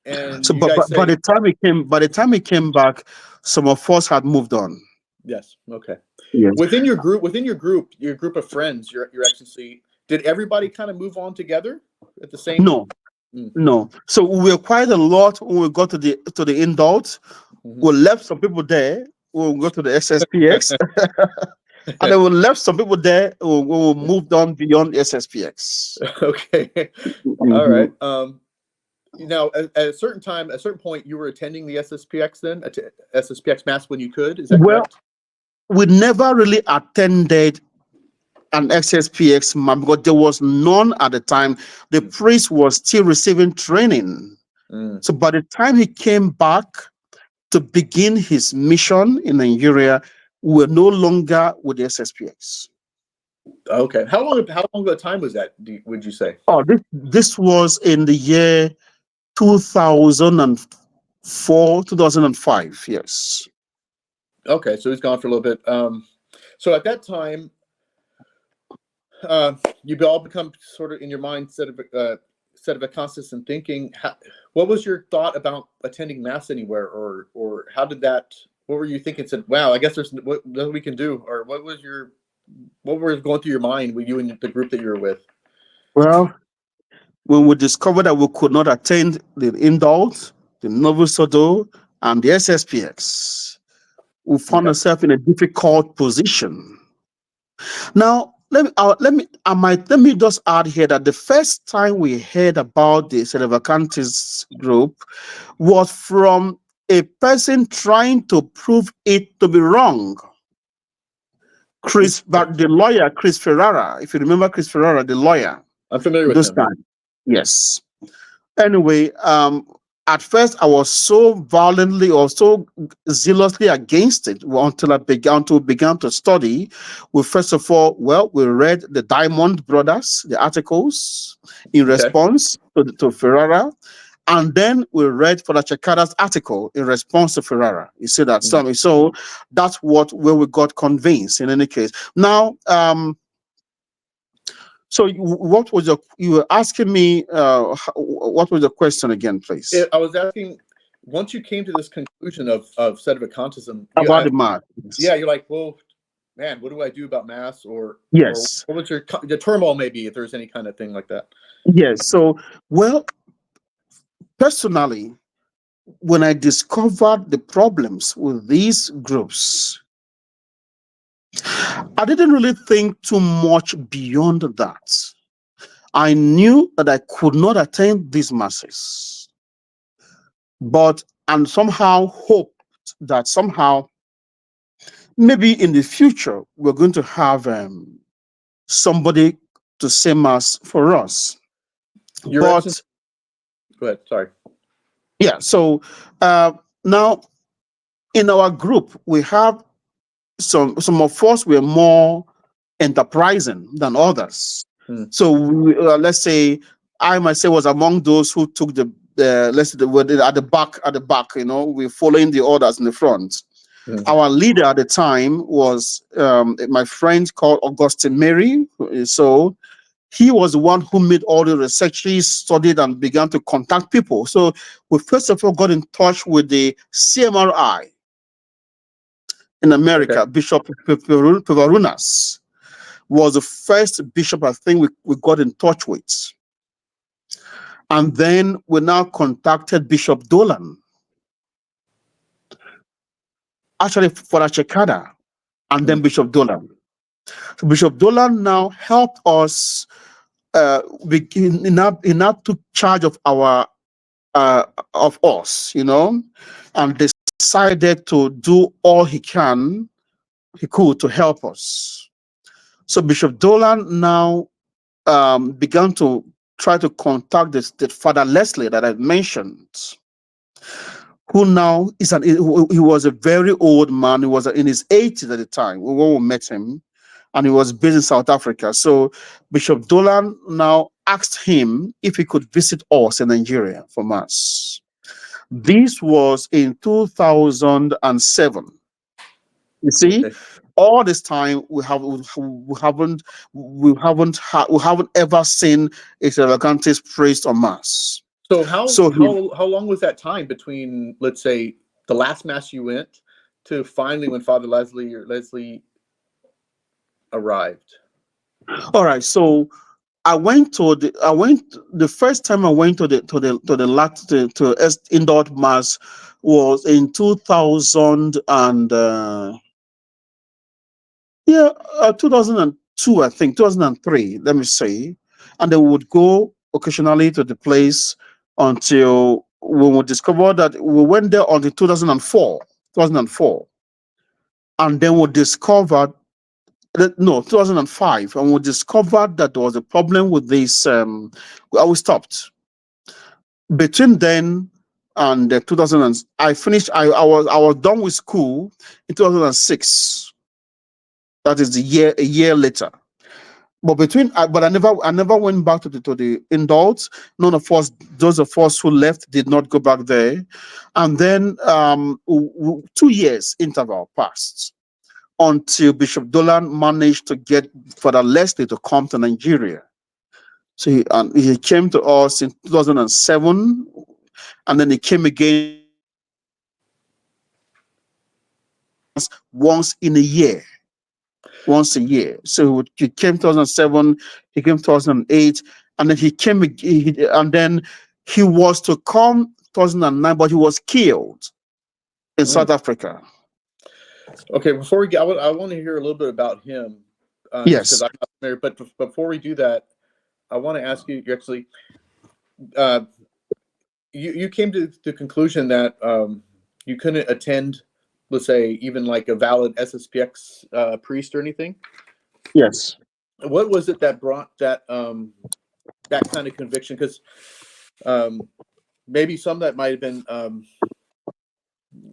And
so,
you
but,
guys
but by the time he came back, some of us had moved on.
Yes. Okay.
Yes.
Within your group of friends, your Excellency, did everybody kind of move on together at the same?
No. No. So we were quite a lot when we got to the indult.
Mm-hmm.
We left some people there. We'll go to the SSPX. And then we left some people there. We moved on beyond the SSPX.
Okay.
Mm-hmm.
All right. Now, at a certain point, you were attending the SSPX then, SSPX Mass when you could. Is that correct?
We never really attended an SSPX man, because there was none at the time. The priest was still receiving training. So by the time he came back to begin his mission in Nigeria, we were no longer with the SSPX.
Okay. How long of a time was that, would you say?
Oh, this was in the year 2004, 2005, yes.
Okay, so he's gone for a little bit. So at that time, you've all become sort of in your mind Sedevacantist and thinking. What was your thought about attending mass anywhere, or how did that? What were you thinking? Said, wow, I guess there's what we can do, or what were going through your mind with you and the group that you were with?
Well, when we discovered that we could not attend the indult, the Novus Ordo, and the SSPX, we found ourselves in a difficult position. Now, let me just add here that the first time we heard about the Sedevacantist group was from a person trying to prove it to be wrong. The lawyer, Chris Ferrara, if you remember Chris Ferrara, the lawyer.
I'm familiar with him.
Time. Yes. Anyway, at first I was so violently or so zealously against it until I began to study. We first of all, we read the Diamond Brothers, the articles in response to Ferrara, and then we read Father Chekada's article in response to Ferrara. You see that? So that's where we got convinced. In any case, now. So what was you were asking me, what was the question again, please?
I was asking, once you came to this conclusion of Sedevacantism,
about the mass.
Yeah, you're like, well, man, what do I do about mass? Or
yes,
or what was the turmoil, maybe, if there's any kind of thing like that?
Yes. So, well, personally, when I discovered the problems with these groups, I didn't really think too much beyond that. I knew that I could not attend these masses, and somehow hoped that somehow, maybe in the future, we're going to have somebody to say mass for us.
Go ahead, sorry.
Yeah, so now in our group, we have some of us were more enterprising than others. So let's say I myself was among those who took the let's say at the back, we're following the orders in the front. Our leader at the time was my friend called Augustine Mary. So he was the one who made all the researches, studied, and began to contact people. So we first of all got in touch with the CMRI in America. Bishop Pevarunas was the first bishop I think we got in touch with. And then we now contacted Bishop Dolan, actually for Chekada, and then Bishop Dolan. So Bishop Dolan now helped us. He now took charge of us, and decided to do all he could to help us. So Bishop Dolan now began to try to contact the Father Leslie that I mentioned, who now he was a very old man. He was in his 80s at the time when we met him, and he was based in South Africa. So Bishop Dolan now asked him if he could visit us in Nigeria for mass. This was in 2007. You see, all this time we haven't ever seen a Sedevacantist priest or mass.
So how long was that time between, let's say, the last mass you went to finally when Father Leslie arrived?
All right, so the first time I went to the indult mass was in 2000 and 2002, I think 2003, let me say, and they would go occasionally to the place until we would discover that we went there until 2004, and then we discovered No, 2005, and we discovered that there was a problem with this. We stopped. Between then and 2000, I finished. I was done with school in 2006. That is a year later. But but I never went back to the indults. None of us, those of us who left, did not go back there. And then 2 years interval passed until Bishop Dolan managed to get Father Leslie to come to Nigeria. So he came to us in 2007, and then he came again once in a year. Once a year. So he came 2007, he came 2008, and then he came, and then he was to come 2009, but he was killed in South Africa.
Okay, before we get, I want to hear a little bit about him.
Yes.
Because I'm not familiar, but before we do that, I want to ask you, you came to the conclusion that you couldn't attend, let's say, even like a valid SSPX priest or anything.
Yes.
What was it that brought that that kind of conviction? Because maybe some that might have been,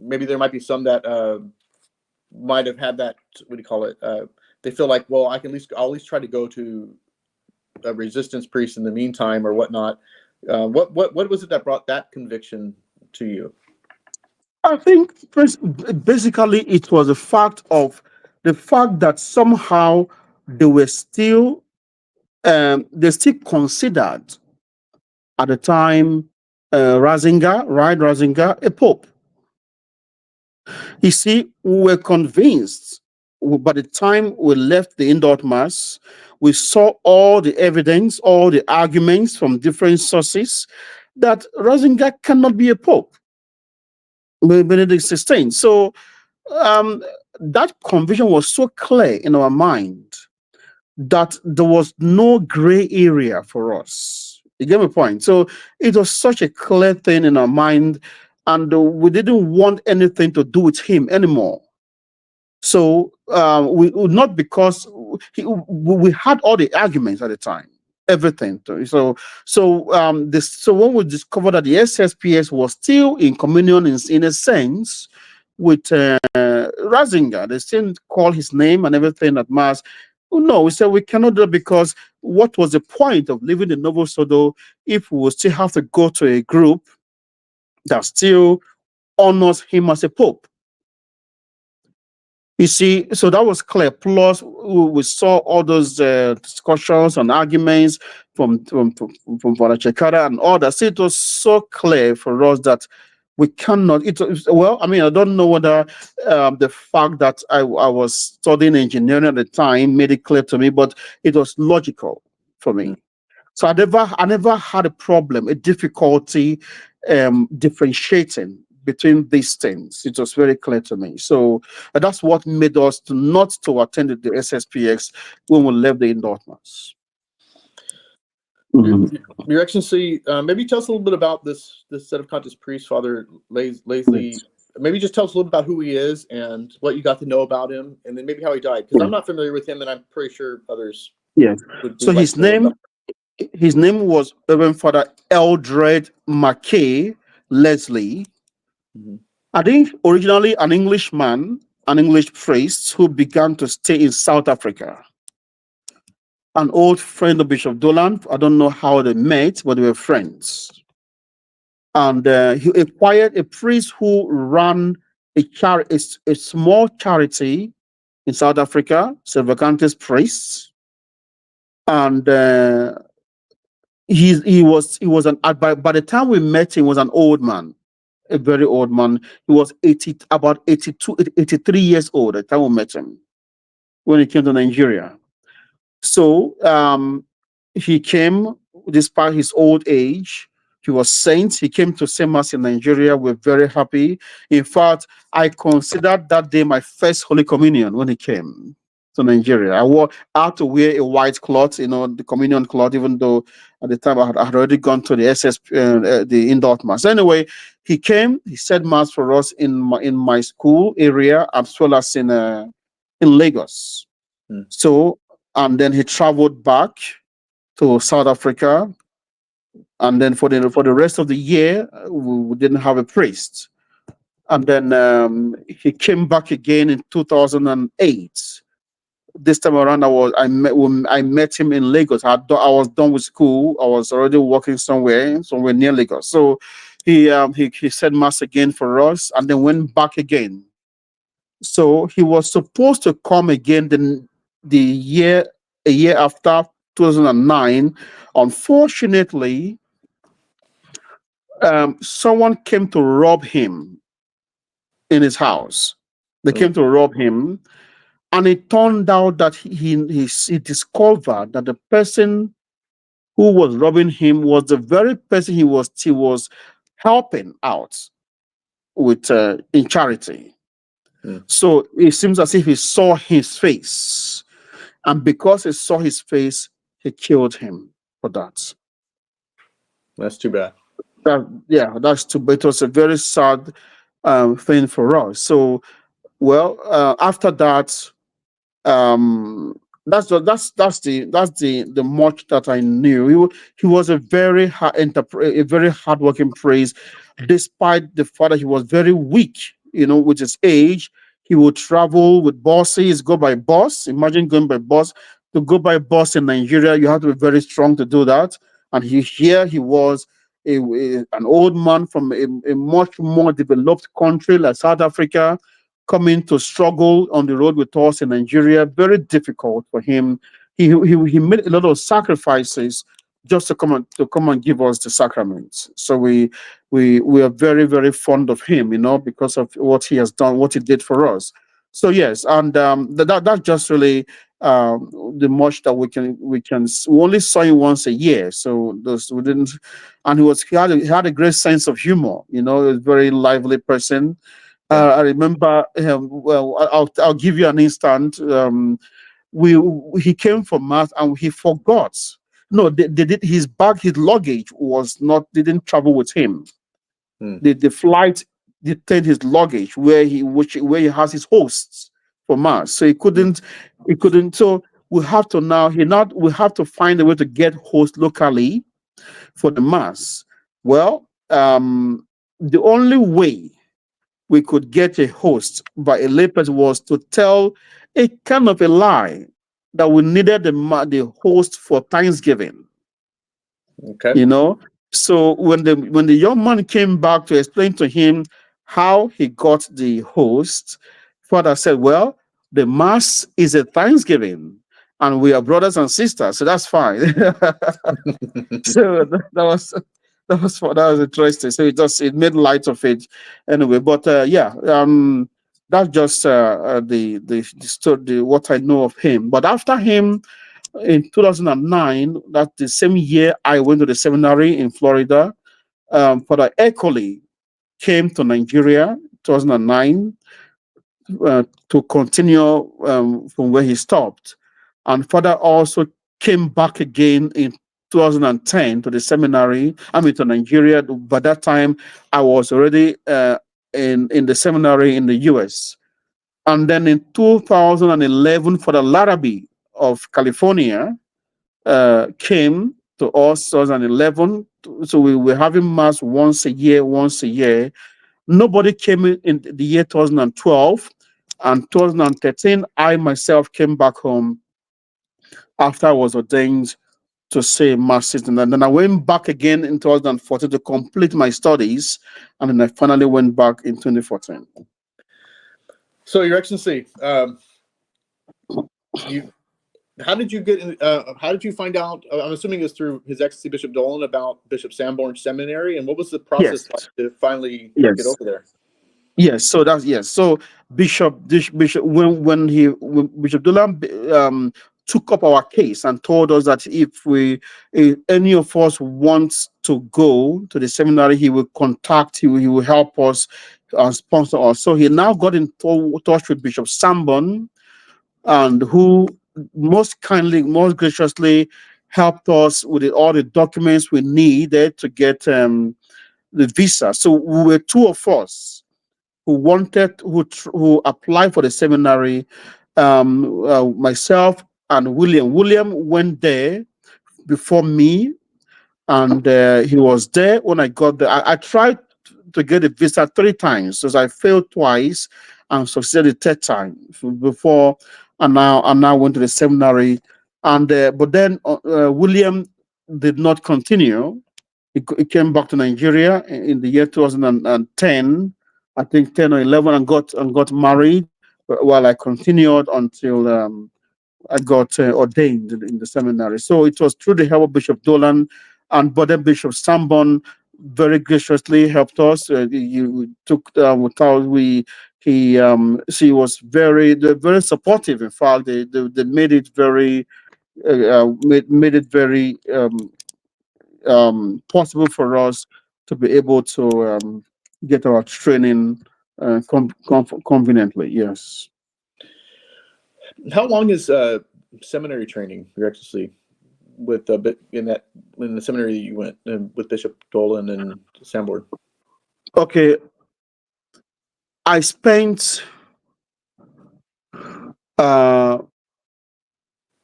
maybe there might be some that might have had that. What do you call it? They feel like, well, I'll at least try to go to a resistance priest in the meantime or whatnot. What was it that brought that conviction to you?
I think basically it was the fact that somehow they were still they still considered at the time Ratzinger a pope. You see, we were convinced by the time we left the indult mass, we saw all the evidence, all the arguments from different sources that Ratzinger cannot be a pope. Benedict XVI. So that conviction was so clear in our mind that there was no gray area for us. You get my point? So it was such a clear thing in our mind, and we didn't want anything to do with him anymore. So we not because we had all the arguments at the time, everything. So when we discovered that the SSPX was still in communion in a sense with Ratzinger, they still call his name and everything at mass. No, we said we cannot do it, because what was the point of leaving the Novus Ordo if we will still have to go to a group that still honors him as a pope? You see, so that was clear. Plus, we saw all those discussions and arguments from Father Chekara and others. It was so clear for us that we cannot. Well, I mean, I don't know whether the fact that I was studying engineering at the time made it clear to me, but it was logical for me. So I never had a problem, a difficulty differentiating between these things. It was very clear to me. So that's what made us not to attend the SSPX when we left the indult mass.
Your Excellency, maybe tell us a little bit about this Sedevacantist priest, Father Leslie.
Yes.
Maybe just tell us a little bit about who he is and what you got to know about him, and then maybe how he died. Because I'm not familiar with him, and I'm pretty sure others.
Yes. So
like
his name was Reverend Father Eldred Mackay Leslie. I think originally an Englishman, an English priest who began to stay in South Africa. An old friend of Bishop Dolan. I don't know how they met, but they were friends. And he acquired a priest who ran a small charity in South Africa, Sedevacantist priests. And he was by the time we met him, he was an old man, a very old man. He was about 83 years old at the time we met him when he came to Nigeria. So he came despite his old age. He was sent. He came to St. Mass in Nigeria. We're very happy. In fact, I considered that day my first Holy Communion when he came to Nigeria. I had to wear a white cloth, the communion cloth, even though at the time I had already gone to the the indult mass. Anyway, he came. He said Mass for us in my school area, as well as in Lagos. So, and then he traveled back to South Africa, and then for the rest of the year, we didn't have a priest. And then he came back again in 2008. This time around, I met him in Lagos. I was done with school. I was already working somewhere near Lagos. So he said mass again for us, and then went back again. So he was supposed to come again the year a year after 2009. Unfortunately, someone came to rob him in his house. They came to rob him, and it turned out that he discovered that the person who was robbing him was the very person he was helping out with in charity. So it seems as if he saw his face, and because he saw his face, he killed him for that.
That's too bad.
Yeah, that's too. But it was a very sad thing for us. So, well, after that, um that's the much that I knew. He was a very a very hardworking priest, despite the fact that he was very weak, with his age. He would travel with buses, go by bus. Imagine going by bus. To go by bus in Nigeria, you have to be very strong to do that. And he was an old man from a much more developed country like South Africa, coming to struggle on the road with us in Nigeria. Very difficult for him. He made a lot of sacrifices just to come and give us the sacraments. So we are very, very fond of him, because of what he has done, what he did for us. So yes, and that's just really the much that we only saw him once a year. So those we didn't, and he had a great sense of humor. A very lively person. I remember. Well, I'll give you an instant. He came from mass and he forgot. No, they did his bag, his luggage was not didn't travel with him. The flight detained his luggage where he has his hosts for mass. So he couldn't. So we have to find a way to get hosts locally for the mass. Well, the only way we could get a host by a layperson was to tell a kind of a lie that we needed the host for Thanksgiving.
Okay.
So when the young man came back to explain to him how he got the host, Father said, "Well, the mass is a Thanksgiving, and we are brothers and sisters, so that's fine." So that was interesting. So it made light of it anyway. But yeah, that's just the story, what I know of him. But after him, in 2009, that's the same year I went to the seminary in Florida. Father Ecoli came to Nigeria 2009 to continue from where he stopped. And Father also came back again in 2010 to the seminary, to Nigeria. By that time, I was already in the seminary in the US. And then in 2011, Father Larrabee of California came to us 2011. So we were having mass once a year. Nobody came in the year 2012. And 2013, I myself came back home after I was ordained to say masses. And then I went back again in 2014 to complete my studies. And then I finally went back in 2014.
So, Your Excellency, how did you get in? How did you find out? I'm assuming it was through His Excellency Bishop Dolan about Bishop Sanborn Seminary, and what was the process like to finally get over there?
Yes, so so Bishop when Bishop Dolan took up our case and told us that if any of us wants to go to the seminary, he will he will help us and sponsor us. So he now got in touch with Bishop Sanborn, and who most kindly, most graciously helped us with all the documents we needed to get the visa. So we were two of us who applied for the seminary myself and William. William went there before me, and he was there when I got there. I tried to get a visa 3 times, so I failed twice and succeeded the third time before, and now went to the seminary. And but then William did not continue. He came back to Nigeria in the year 2010, I think 10 or 11, and got married. While I continued until I got ordained in the seminary. So it was through the help of Bishop Dolan, and but then Bishop Sanborn very graciously helped us. You took without we he she was very supportive. In fact, they made it very made it very possible for us to be able to get our training conveniently. Yes.
How long is seminary training? You're actually with in the seminary you went with Bishop Dolan and Sanborn.
Okay, I spent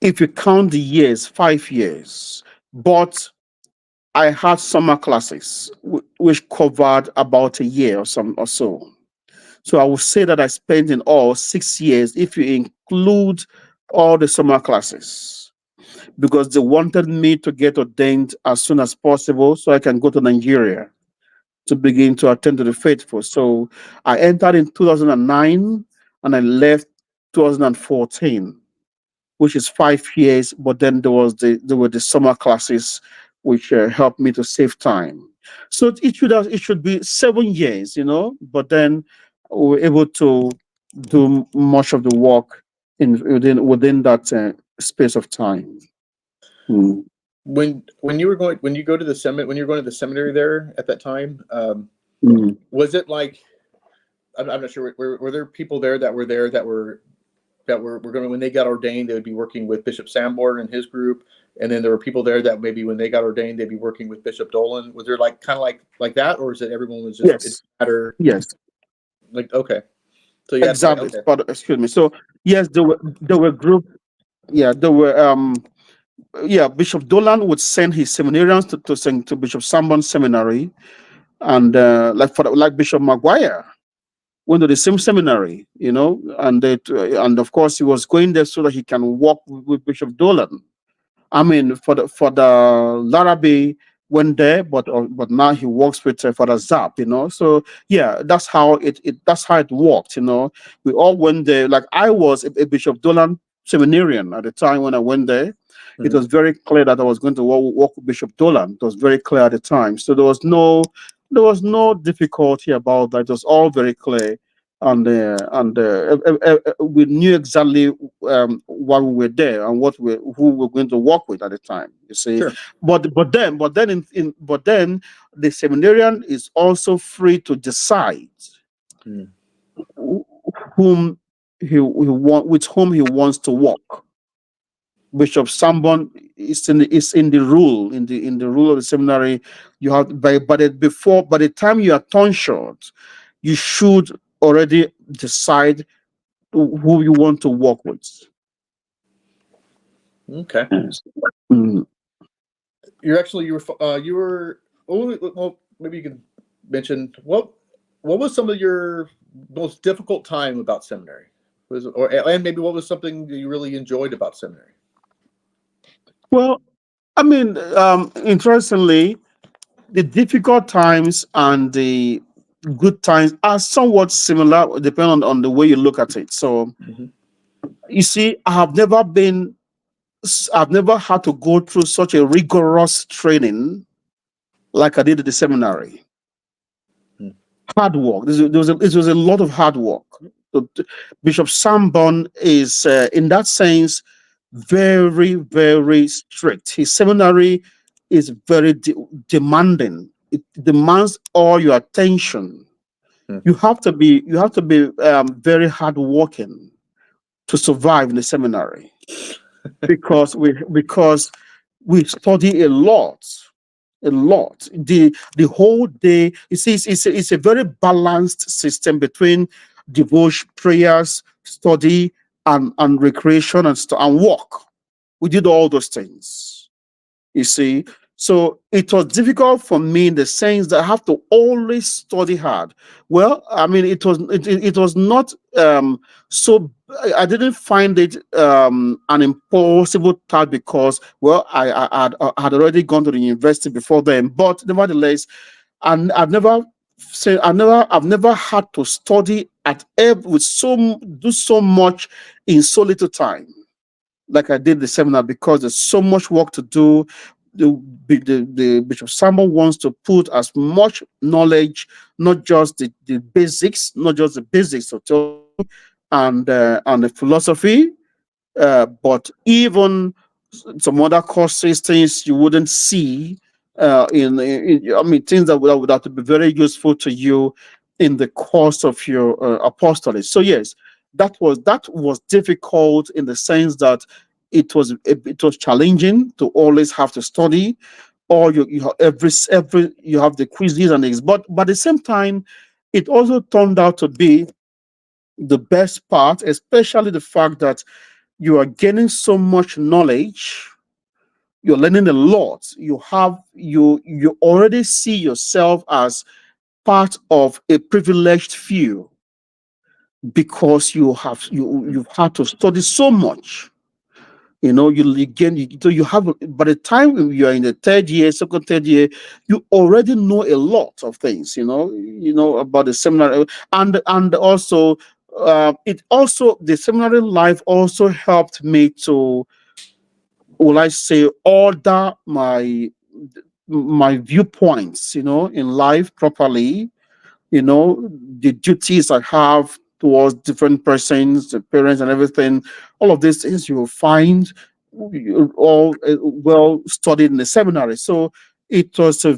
if you count the years, 5 years, but I had summer classes which covered about a year or so. So I would say that I spent in all 6 years if you include all the summer classes, because they wanted me to get ordained as soon as possible so I can go to Nigeria to begin to attend to the faithful. So I entered in 2009 and I left 2014, which is 5 years. But then there were the summer classes, which helped me to save time. So it should be 7 years, But then we were able to do much of the work within that space of time. Mm.
When you go to the when you were going to the seminary there at that time,
Mm.
was it like, I'm not sure, were there people there that were going to, when they got ordained, they would be working with Bishop Sanborn and his group, and then there were people there that maybe when they got ordained they'd be working with Bishop Dolan? Was there like kind of like that, or is it everyone was just,
Yes.
it matter?
Yes.
Like, okay, so you had like,
Exactly.
okay.
But excuse me. So yes, there were group. Yeah, there were Bishop Dolan would send his seminarians to sing to Bishop Sanborn Seminary, and like Bishop Maguire went to the same seminary, and of course he was going there so that he can work with Bishop Dolan. I mean, for the Larabe went there, but now he works with Father Zap, So yeah, that's how it worked, We all went there. Like I was a Bishop Dolan seminarian at the time when I went there. It was very clear that I was going to work with Bishop Dolan. It was very clear at the time, so there was no difficulty about that. It was all very clear, and we knew exactly why we were there and who we were going to work with at the time. You see,
Sure.
but then the seminarian is also free to decide whom with whom he wants to work. Bishop Sanborn is in the rule of the seminary. You have by the time you are tonsured, you should already decide who you want to work with.
Okay.
Yes. Mm.
You were well, maybe you could mention what was some of your most difficult time about seminary, and maybe what was something that you really enjoyed about seminary?
Well, I mean, interestingly, the difficult times and the good times are somewhat similar, depending on the way you look at it. So, you see, I've never had to go through such a rigorous training like I did at the seminary. Hard work. It was a lot of hard work. So, Bishop Sanborn is, in that sense, very, very strict. His seminary is very demanding. It demands all your attention. You have to be very hardworking to survive in the seminary, because we study a lot. The whole day. You see, it's a very balanced system between devotion, prayers, study, and recreation and work. We did all those things. You see, so it was difficult for me in the sense that I have to always study hard. Well, I mean, it was not so. I didn't find it an impossible task because, well, I had already gone to the university before then. But nevertheless, and I've never had to study do so much in so little time like I did the seminar because there's so much work to do. The Bishop Sanborn wants to put as much knowledge, not just the basics, not just the basics of theology and the philosophy, but even some other courses, things you wouldn't see I mean, things that would have to be very useful to you in the course of your apostolate. So yes, that was difficult in the sense that it was challenging to always have to study, or you have every you have the quizzes and things. But at the same time, it also turned out to be the best part, especially the fact that you are gaining so much knowledge, you're learning a lot, you already see yourself as part of a privileged few because you've had to study so much. So you have, by the time you're in the third year, you already know a lot of things, about the seminary. And also the seminary life also helped me to, will I say, order my viewpoints, in life properly, the duties I have towards different persons, the parents and everything. All of these things you will find all well studied in the seminary. So it was on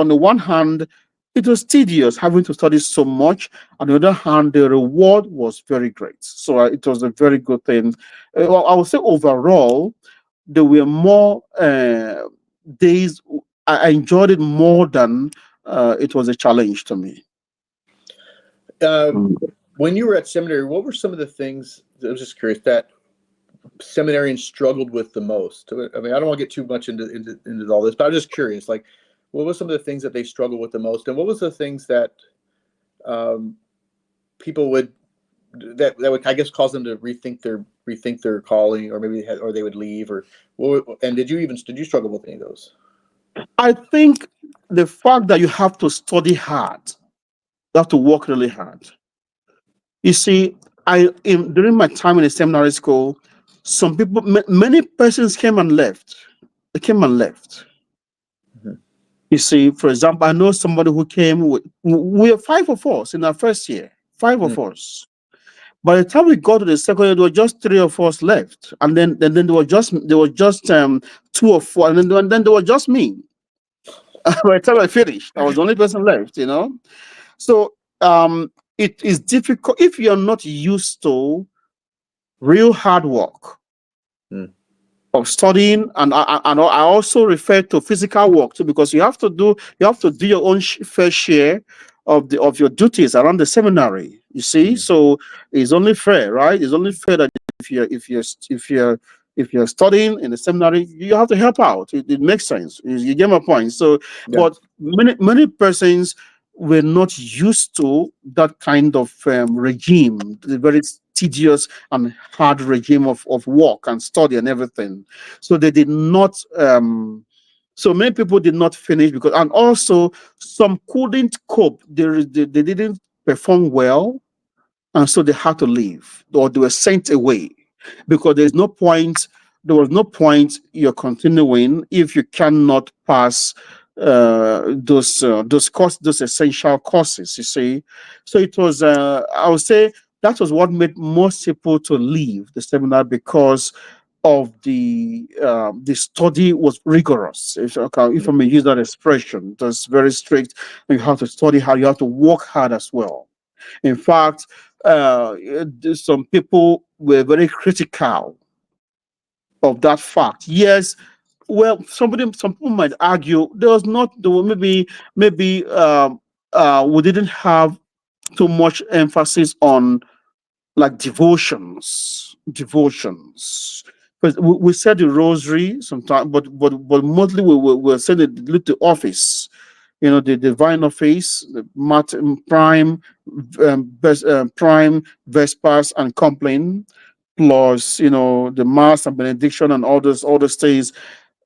the one hand, it was tedious having to study so much. On the other hand, the reward was very great. So it was a very good thing. Well, I would say overall, there were more days. I enjoyed it more than it was a challenge to me.
When you were at seminary, what were some of the things, I was just curious, that seminarians struggled with the most? I mean, I don't want to get too much into all this, but I'm just curious, like, what were some of the things that they struggled with the most, and what was the things that people would I guess cause them to rethink their calling, or maybe or they would leave, and did you struggle with any of those?
I think the fact that you have to study hard, you have to work really hard. You see, during my time in the seminary school, some people, many persons came and left. They came and left.
Mm-hmm.
You see, for example, I know somebody who came we were 5 of us in our first year, 5 of us. By the time we got to the second year, there were just 3 of us left, and then there were just 2 or 4, and then there was just me. By the time I finished, I was the only person left. So it is difficult if you're not used to real hard work of studying, and I also refer to physical work too, because you have to do your own fair share of your duties around the seminary. You see, so it's only fair, right? It's only fair that if you're studying in the seminary, you have to help out. It makes sense. You get my point. So,
Yeah.
but many persons were not used to that kind of regime, the very tedious and hard regime of work and study and everything. So they did not. So many people did not finish and also some couldn't cope. They didn't perform well, and so they had to leave or they were sent away because there was no point you're continuing if you cannot pass those essential courses, you see. So it was I would say that was what made most people to leave the seminar, because of the study was rigorous, if I may use that expression. It was very strict, and you have to study hard, you have to work hard as well. In fact, some people were very critical of that fact. Yes, well, some people might argue there were maybe we didn't have too much emphasis on like devotions. But we said the rosary sometimes, but mostly we said the little office, the divine office, the prime, prime, vespers, and complain, plus the mass and benediction and all those things.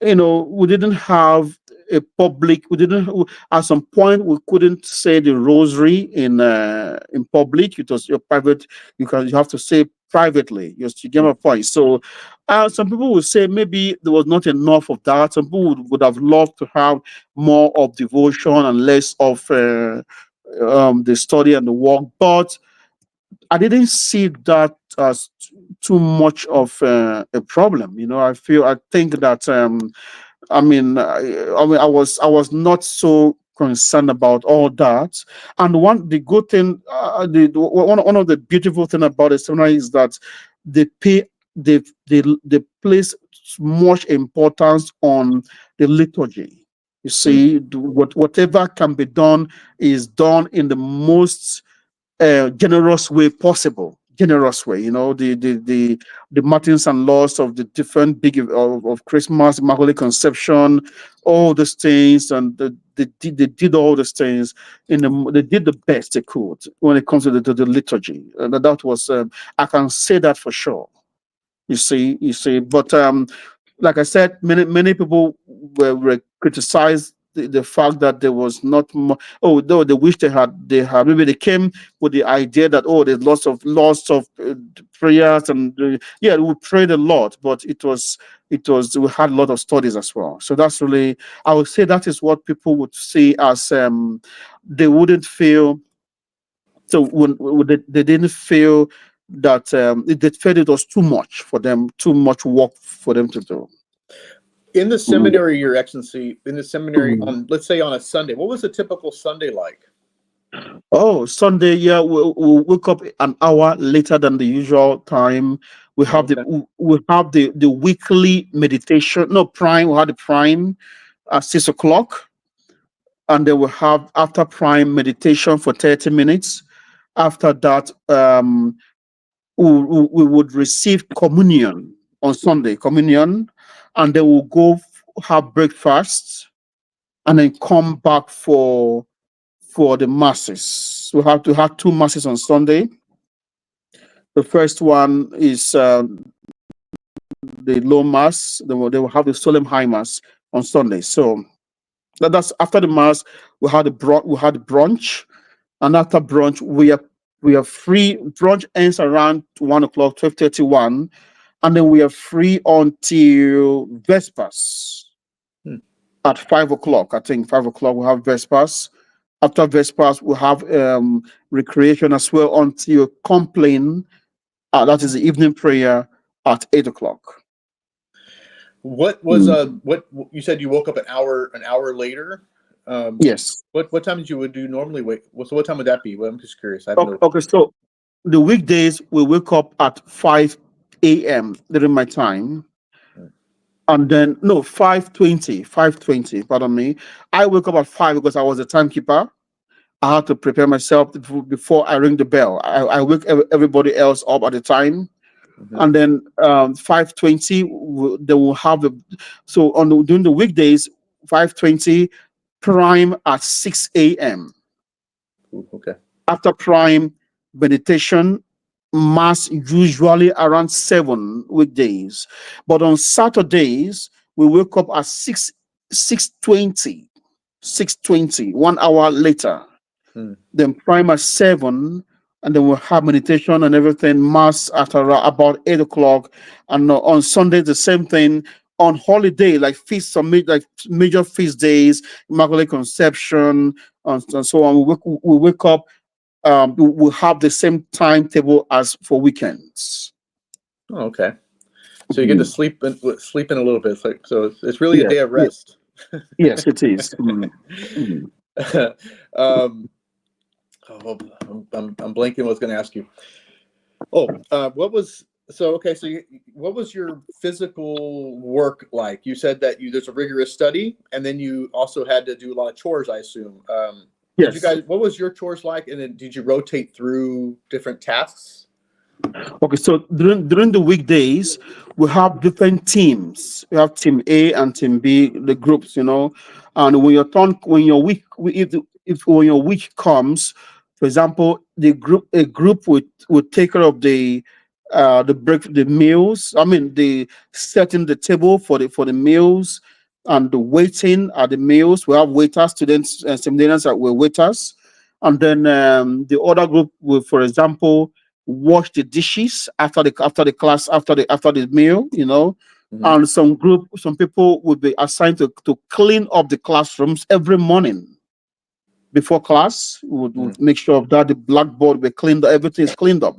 We didn't have a public. We didn't. At some point, we couldn't say the rosary in public. It was your private. You have to say privately. You get my point. So, some people would say maybe there was not enough of that. Some people would have loved to have more of devotion and less of the study and the work. But I didn't see that as too much of a problem. I think that I was not so concerned about all that. And the good thing, one of the beautiful thing about the seminary is that they pay they place much importance on the liturgy. You see, whatever can be done is done in the most generous way possible. Generous way, the Martins and laws of the different big of Christmas, Immaculate Conception, all these things, and they did all these things they did the best they could when it comes to the liturgy, and that was I can say that for sure. You see, but like I said, many people were criticized the fact that there was not more. Oh, no, they wish they had maybe they came with the idea that there's lots of prayers and yeah, we prayed a lot, but it was we had a lot of studies as well. So that's really, I would say, that is what people would see as they wouldn't feel. So when they didn't feel that they felt it was too much for them, too much work for them to do.
In the
Mhm.
seminary, Your Excellency, in the seminary,
Mhm.
let's say on a Sunday, what was a typical Sunday like?
Oh, Sunday, yeah, we'll wake up an hour later than the usual time. We
Oh,
have the
okay.
we have the weekly meditation. No, prime. We had the prime at 6 o'clock, and then we have after prime meditation for 30 minutes. After that, we would receive communion on Sunday, communion, and then we'll go have breakfast, and then come back for the masses. We have to have two masses on Sunday. The first one is the low mass. They will have the solemn high mass on Sunday. So that's after the mass. We had brunch, and after brunch we are free. Brunch ends around 1 o'clock, 12:31, and then we are free until Vespers
Hmm.
at 5 o'clock. I think 5 o'clock we have Vespers. After Vespers, we have recreation as well until complain. That is the evening prayer at 8 o'clock.
What was
Mm.
what you said you woke up an hour later?
Yes.
What time did you would do normally wake? So what time would that be? Well, I'm just curious. I have
Okay,
no.
okay, so the weekdays we wake up at 5 a.m. during my time. And then no, 5:20, 5:20, pardon me. I wake up at 5 because I was a timekeeper. I had to prepare myself before I ring the bell. I wake everybody else up at the time.
Mhm.
And then 5:20 they will have during the weekdays 5:20 prime at 6 a.m.
Ooh, okay.
After prime meditation, mass usually around 7 weekdays, but on Saturdays we wake up at 6:20, 6:20, 1 hour later.
Hmm.
Then prime at 7, and then we'll have meditation and everything, mass at about 8 o'clock. And on Sunday, the same thing. On holiday, like feasts, like major feast days, Immaculate Conception, and so on, we wake up. We'll have the same timetable as for weekends.
Oh, okay. So you get to
Mhm.
sleep in a little bit. So it's really a
Yeah,
day of
yeah,
rest.
yes, it is. Mhm.
um, I'm blanking. What I was going to ask you. What was so okay? What was your physical work like? You said that there's a rigorous study, and then you also had to do a lot of chores, I assume. Did you
Yes.
guys? What was your chores like? And then did you rotate through different tasks?
Okay, so during the weekdays, we have different teams. We have team A and team B, the groups, And when your week, if when your week comes, for example, a group would take care of the meals. I mean, the setting the table for the meals and the waiting at the meals. We have waiters, students, and seminarians that were waiters, and then the other group will, for example, wash the dishes after the class, after the meal,
Mhm.
and some people would be assigned to clean up the classrooms every morning before class. We would
Mhm.
make sure that the blackboard be cleaned up, everything is cleaned up.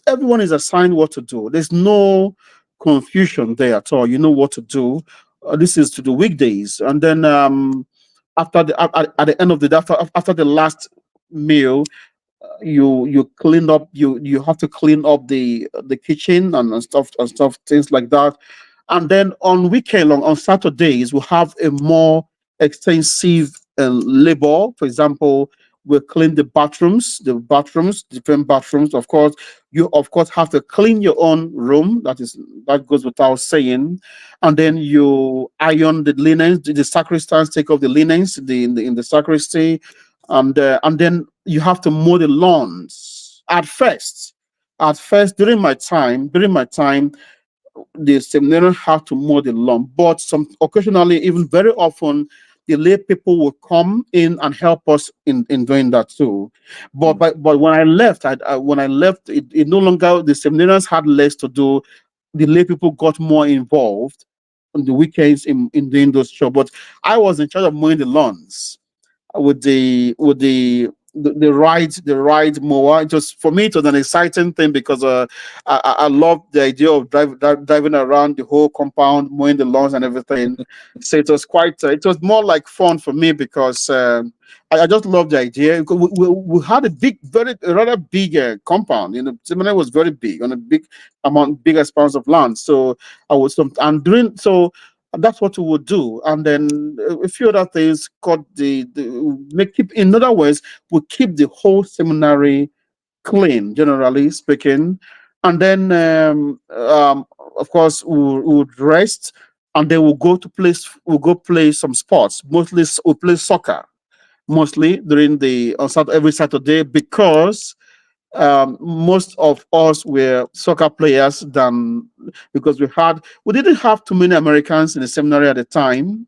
Everyone is assigned what to do. There's no confusion there at all. You know what to do. This is to the weekdays, and then at the end of the day, after the last meal, you clean up, you have to clean up the kitchen and stuff, things like that. And then on Saturdays we have a more extensive labor. For example, we clean the bathrooms, different bathrooms. Of course, you have to clean your own room. That goes without saying. And then you iron the linens. The sacristans take off the linens in the sacristy, and then you have to mow the lawns. At first, during my time, the seminarian had to mow the lawn, but some occasionally, even very often, the lay people will come in and help us in doing that too. But
Mhm.
but, but when I left, it no longer, the seminarians had less to do. The lay people got more involved on the weekends in doing those chores. But I was in charge of mowing the lawns with the ride mower. Just for me, it was an exciting thing because I love the idea of driving around the whole compound, mowing the lawns and everything. So it was more like fun for me because I just love the idea. Because we had a rather big compound. Seminary was very big, on a big expanse of land. So I was some and doing so. And that's what we would do, and then a few other things. Got make keep. In other words, we keep the whole seminary clean, generally speaking, and then of course we would rest, and then we'll go play some sports. Mostly we play soccer, mostly during every Saturday, because most of us were soccer players than because we didn't have too many Americans in the seminary at the time.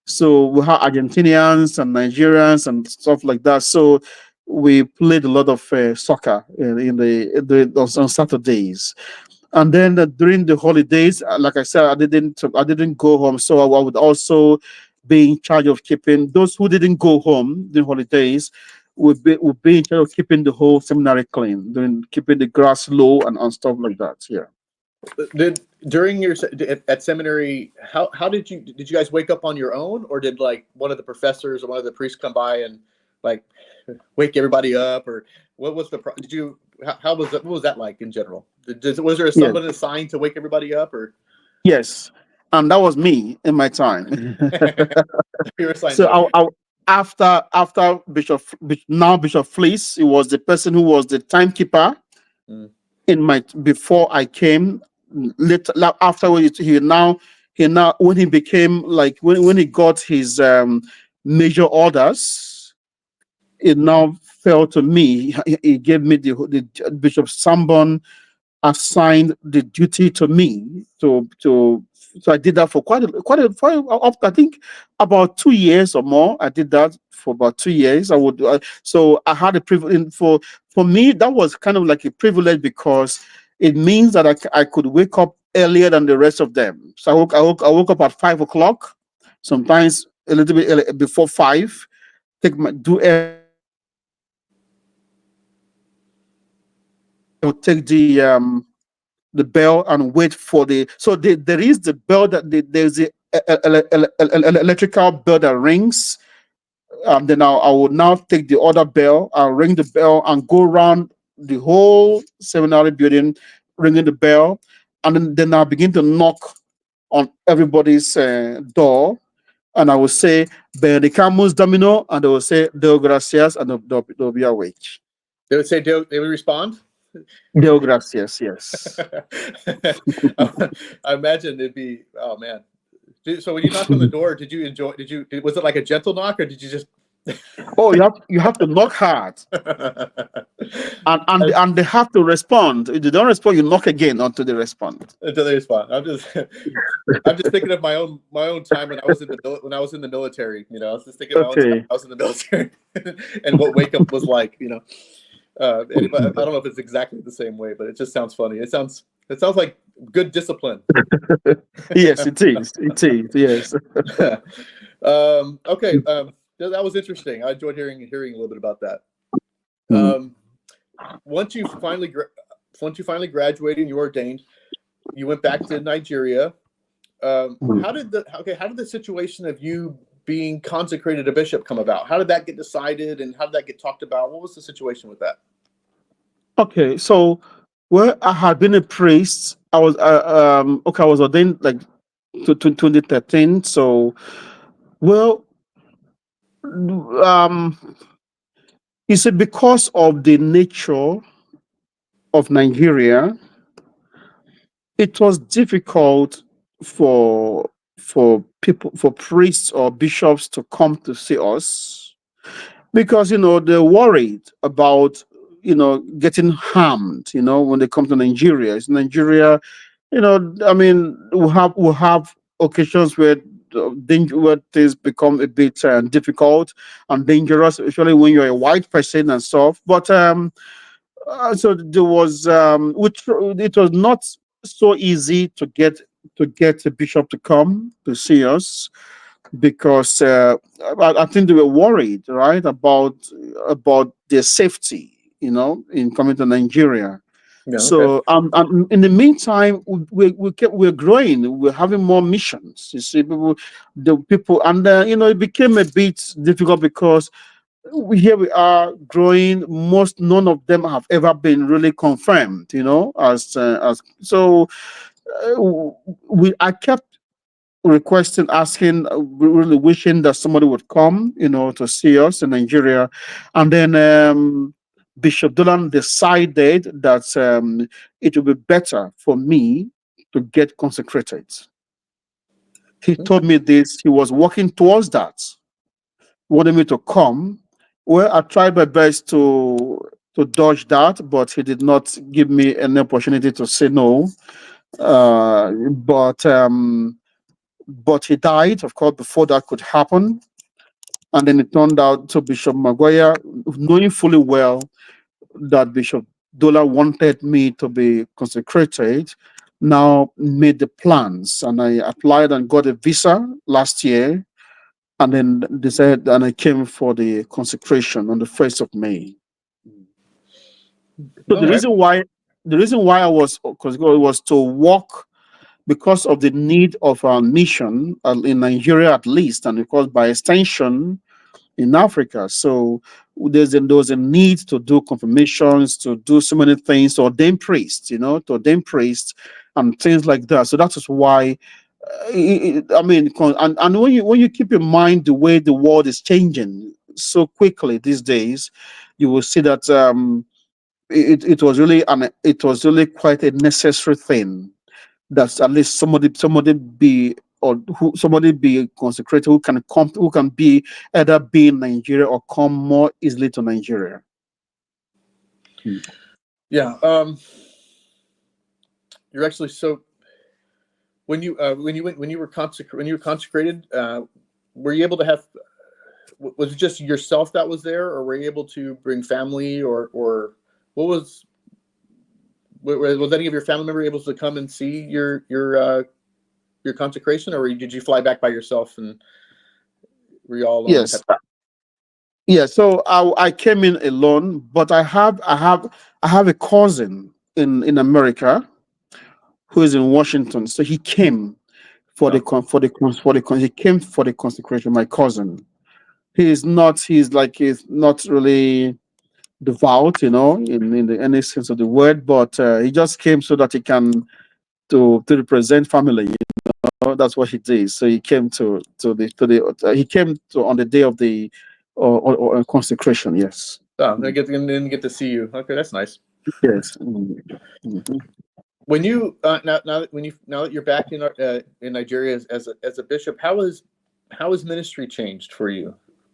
So we had Argentinians and Nigerians and stuff like that. So we played a lot of soccer on Saturdays. And then during the holidays, like I said, I didn't go home, so I would also be in charge of keeping those who didn't go home during holidays. Would be in charge of keeping the whole seminary clean, doing keeping the grass low and stuff like that. Yeah.
Did during your at seminary, how did you guys wake up on your own, or did like one of the professors or one of the priests come by and like wake everybody up, or what was did you how was that, what was that like in general? Was there
Yes.
someone assigned to wake everybody up, or
Yes. And that was me in my time.
you were assigned
So
that? Okay.
after Bishop Fleece, he was the person who was the timekeeper
Mm.
before I came. Later, afterwards, he now when he became like when he got his major orders, it now fell to me. He gave me the Bishop Sanborn assigned the duty to me to so I did that for I think about 2 years or more. I did that for about 2 years. So I had a privilege. For me, that was kind of like a privilege because it means that I could wake up earlier than the rest of them. So I woke up at 5 o'clock, sometimes a little bit before five. Take my do I would take the bell and wait for there is the bell there's the electrical bell that rings, and then I would now take the other bell and ring the bell and go around the whole seminary building ringing the bell, and then I begin to knock on everybody's door, and I will say Benedicamus Domino, and they will say Deo Gracias, and they'll be awake.
They would say they would respond.
Deo gracias, yes.
I imagine it'd be, oh man. So when you knocked on the door, did you enjoy? Was it like a gentle knock, or did you just?
Oh, you have to knock hard, and they have to respond. If they don't respond, you knock again until they respond.
Until they respond. I'm just thinking of my own time when I was in the military. You know, I was just thinking of my own time when
Okay.
I was in the military and what wake up was like. You know, anybody, I don't know if it's exactly the same way, but it just sounds funny. It sounds like good discipline.
Yes, it is. It is. Yes.
Okay. That was interesting. I enjoyed hearing a little bit about that. Once you finally graduated and you were ordained, you went back to Nigeria. How did the situation of you being consecrated a bishop come about? How did that get decided, and how did that get talked about? What was the situation with that?
Okay, so I had been a priest. I was I was ordained like to 2013. So well, you see, because of the nature of Nigeria, it was difficult for for priests or bishops to come to see us, because they're worried about getting harmed when they come to Nigeria. It's Nigeria, I mean, we have occasions where where things become a bit difficult and dangerous, especially when you're a white person and stuff. But so there was it was not so easy to get a bishop to come to see us, because I think they were worried, right, about their safety, in coming to Nigeria.
Yeah. Okay.
So in the meantime, we're growing. We're having more missions. You see, the people, and it became a bit difficult because here we are growing. None of them have ever been really confirmed. As so, I kept requesting, asking, really wishing that somebody would come, to see us in Nigeria. And then Bishop Dolan decided that it would be better for me to get consecrated. He told me this. He was working towards that, wanted me to come. Well, I tried my best to dodge that, but he did not give me an opportunity to say no. But he died, of course, before that could happen. And then it turned out to Bishop Maguire, knowing fully well that Bishop Dola wanted me to be consecrated, now made the plans. And I applied and got a visa last year. And then and I came for the consecration on the 1st of May. So
All right.
the reason why I was consecrated was to walk, because of the need of our mission in Nigeria at least, and of course by extension in Africa. So there was a need to do confirmations, to do so many things, to ordain priests, and things like that. So that is why. I mean, and when you keep in mind the way the world is changing so quickly these days, you will see that it was really quite a necessary thing that at least somebody be, or somebody be consecrated, who can be either be in Nigeria or come more easily to Nigeria.
Yeah. You're actually so. When you were consecrated, were you able to have? Was it just yourself that was there, or were you able to bring family, or what was? Was any of your family member able to come and see your consecration, or did you fly back by yourself, and were you all alone?
Yes. Yeah. So I came in alone, but I have a cousin in America who is in Washington. So he came he came for the consecration. My cousin. He's not really devout, in any sense of the word, but he just came so that he can to represent family. That's what he did. So he came he came on the day of the consecration. Yes.
Oh, I didn't get to see you. Okay, that's nice.
Yes. Mhm.
When you now that you're back in Nigeria as a bishop, how has ministry changed for you,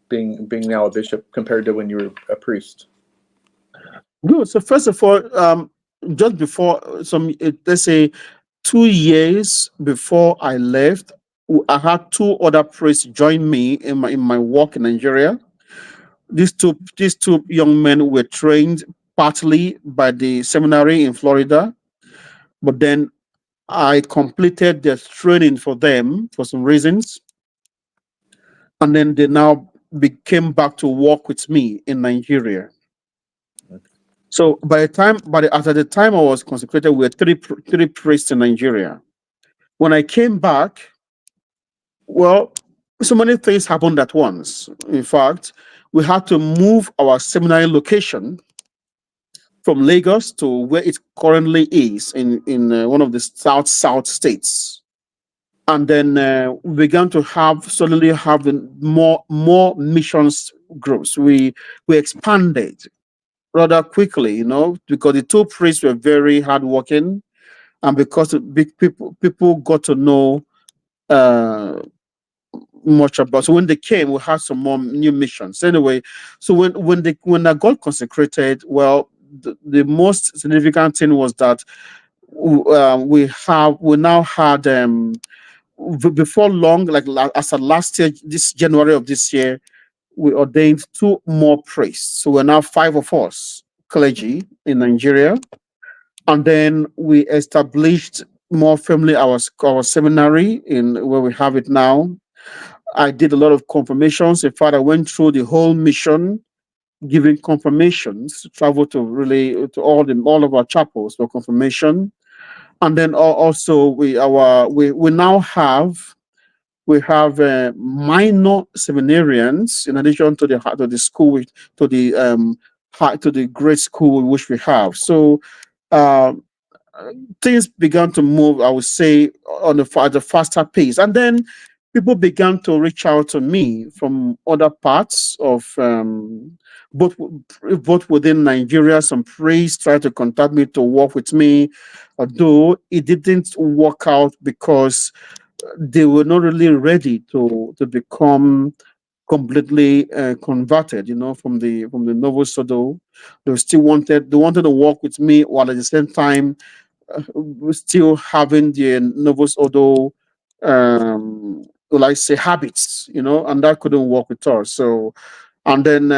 being now a bishop compared to when you were a priest?
Good. So first of all, just before let's say 2 years before I left, I had two other priests join me in my work in Nigeria. These two young men were trained partly by the seminary in Florida, but then I completed their training for them for some reasons, and then they now came back to work with me in Nigeria. So at the time I was consecrated, we were three priests in Nigeria. When I came back, well, so many things happened at once. In fact, we had to move our seminary location from Lagos to where it currently is in one of the south states. And then we began to suddenly have more missions groups. We expanded rather quickly, because the two priests were very hardworking, and because the big people got to know uh, much about. So when they came, we had some more new missions. Anyway, so when I got consecrated, well, the most significant thing was that we now had before long, like as of last year, this January of this year, we ordained two more priests. So we're now five of us clergy in Nigeria, and then we established more firmly our seminary in where we have it now. I did a lot of confirmations. In fact, I went through the whole mission, giving confirmations, travel to really to all of our chapels for confirmation. And then also we now have minor seminarians in addition to the school to the to the grade school which we have. So uh, things began to move, I would say, at a faster pace. And then people began to reach out to me from other parts of both both within Nigeria. Some priests tried to contact me to work with me, although it didn't work out because they were not really ready to become completely converted, from the Novus Ordo. They wanted to work with me while at the same time we're still having the Novus Ordo, will I say, habits, and that couldn't work with us. So, and then,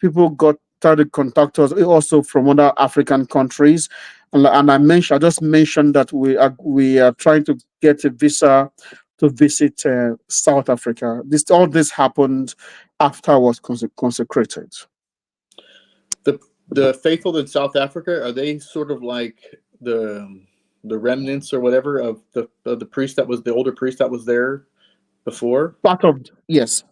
people started to contact us also from other African countries. And I just mentioned that we are trying to get a visa to visit South Africa. All this happened after I was consecrated.
The faithful in South Africa, are they sort of like the remnants or whatever of the priest that was the older priest that was there before?
Part of Yes,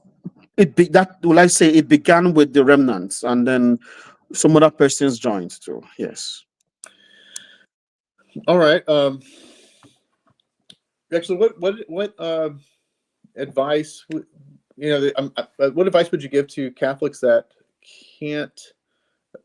it began with the remnants, and then some other persons joined too. Yes.
All right. Actually, what advice what advice would you give to Catholics that can't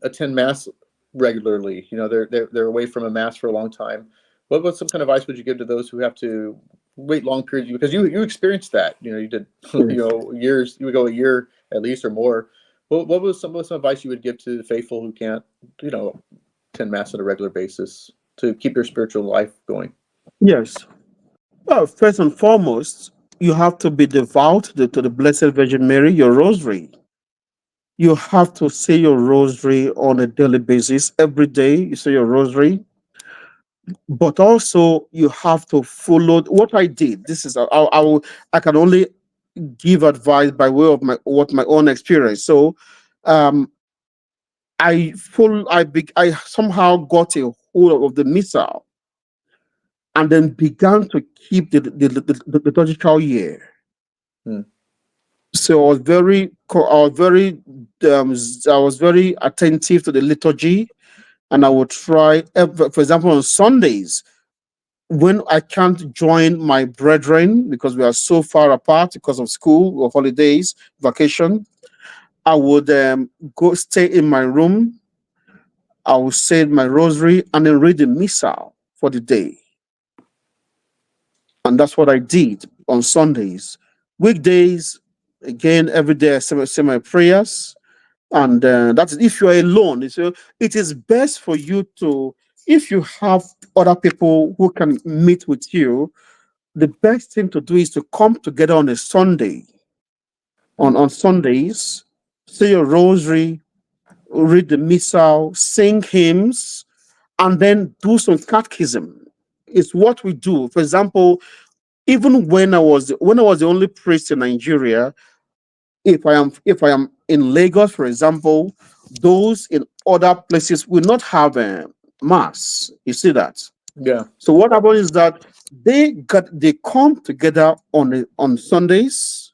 attend mass regularly? They're away from a mass for a long time. What some kind of advice would you give to those who have to wait long periods? Because you experienced that. You did years. You would go a year at least or more. What was some advice you would give to the faithful who can't attend mass on a regular basis to keep their spiritual life going?
Yes. Well, first and foremost, you have to be devout to the Blessed Virgin Mary, your rosary. You have to say your rosary on a daily basis. Every day you say your rosary. But also you have to follow what I did. This is I can only give advice by way of my own experience. So um I somehow got a hold of the missal and then began to keep the liturgical year.
Hmm.
So I was very attentive to the liturgy, and I would try, for example, on Sundays when I can't join my brethren because we are so far apart because of school or holidays, vacation. I would go stay in my room I will say my rosary and then read the missal for the day. And that's what I did on Sundays. Weekdays, again, every day I say my prayers. And that's if you're alone. So it is best for you to, if you have other people who can meet with you, the best thing to do is to come together on a Sunday. On Sundays, say your rosary, read the missal, sing hymns, and then do some catechism. It's what we do. For example, even when I was the only priest in Nigeria, if I am in Lagos, for example, those in other places will not have a mass. You see that?
Yeah.
So what happens is that they come together on Sundays,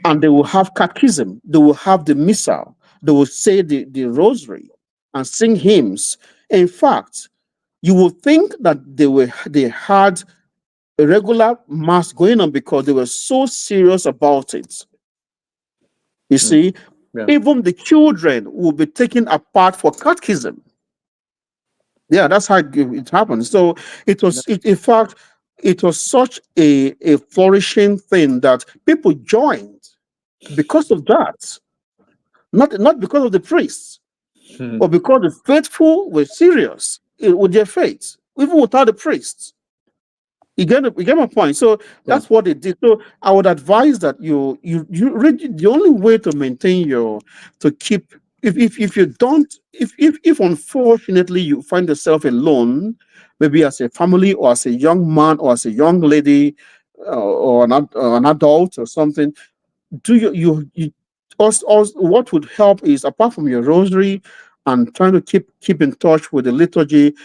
and they will have catechism, they will have the missal, they will say the rosary and sing hymns. In fact, you would think that they had a regular mass going on because they were so serious about it. You see,
Yeah.
even the children will be taken apart for catechism. Yeah, that's how it happened. So in fact, it was such a flourishing thing that people joined because of that. Not because of the priests,
Hmm.
but because the faithful were serious with their faith, even without the priests. You get my point. So
Yeah.
that's what they did. So I would advise that you really, the only way to maintain to keep, if you don't, if unfortunately you find yourself alone, maybe as a family or as a young man or as a young lady, or an adult or something, do you also, what would help is, apart from your rosary and trying to keep in touch with the liturgy,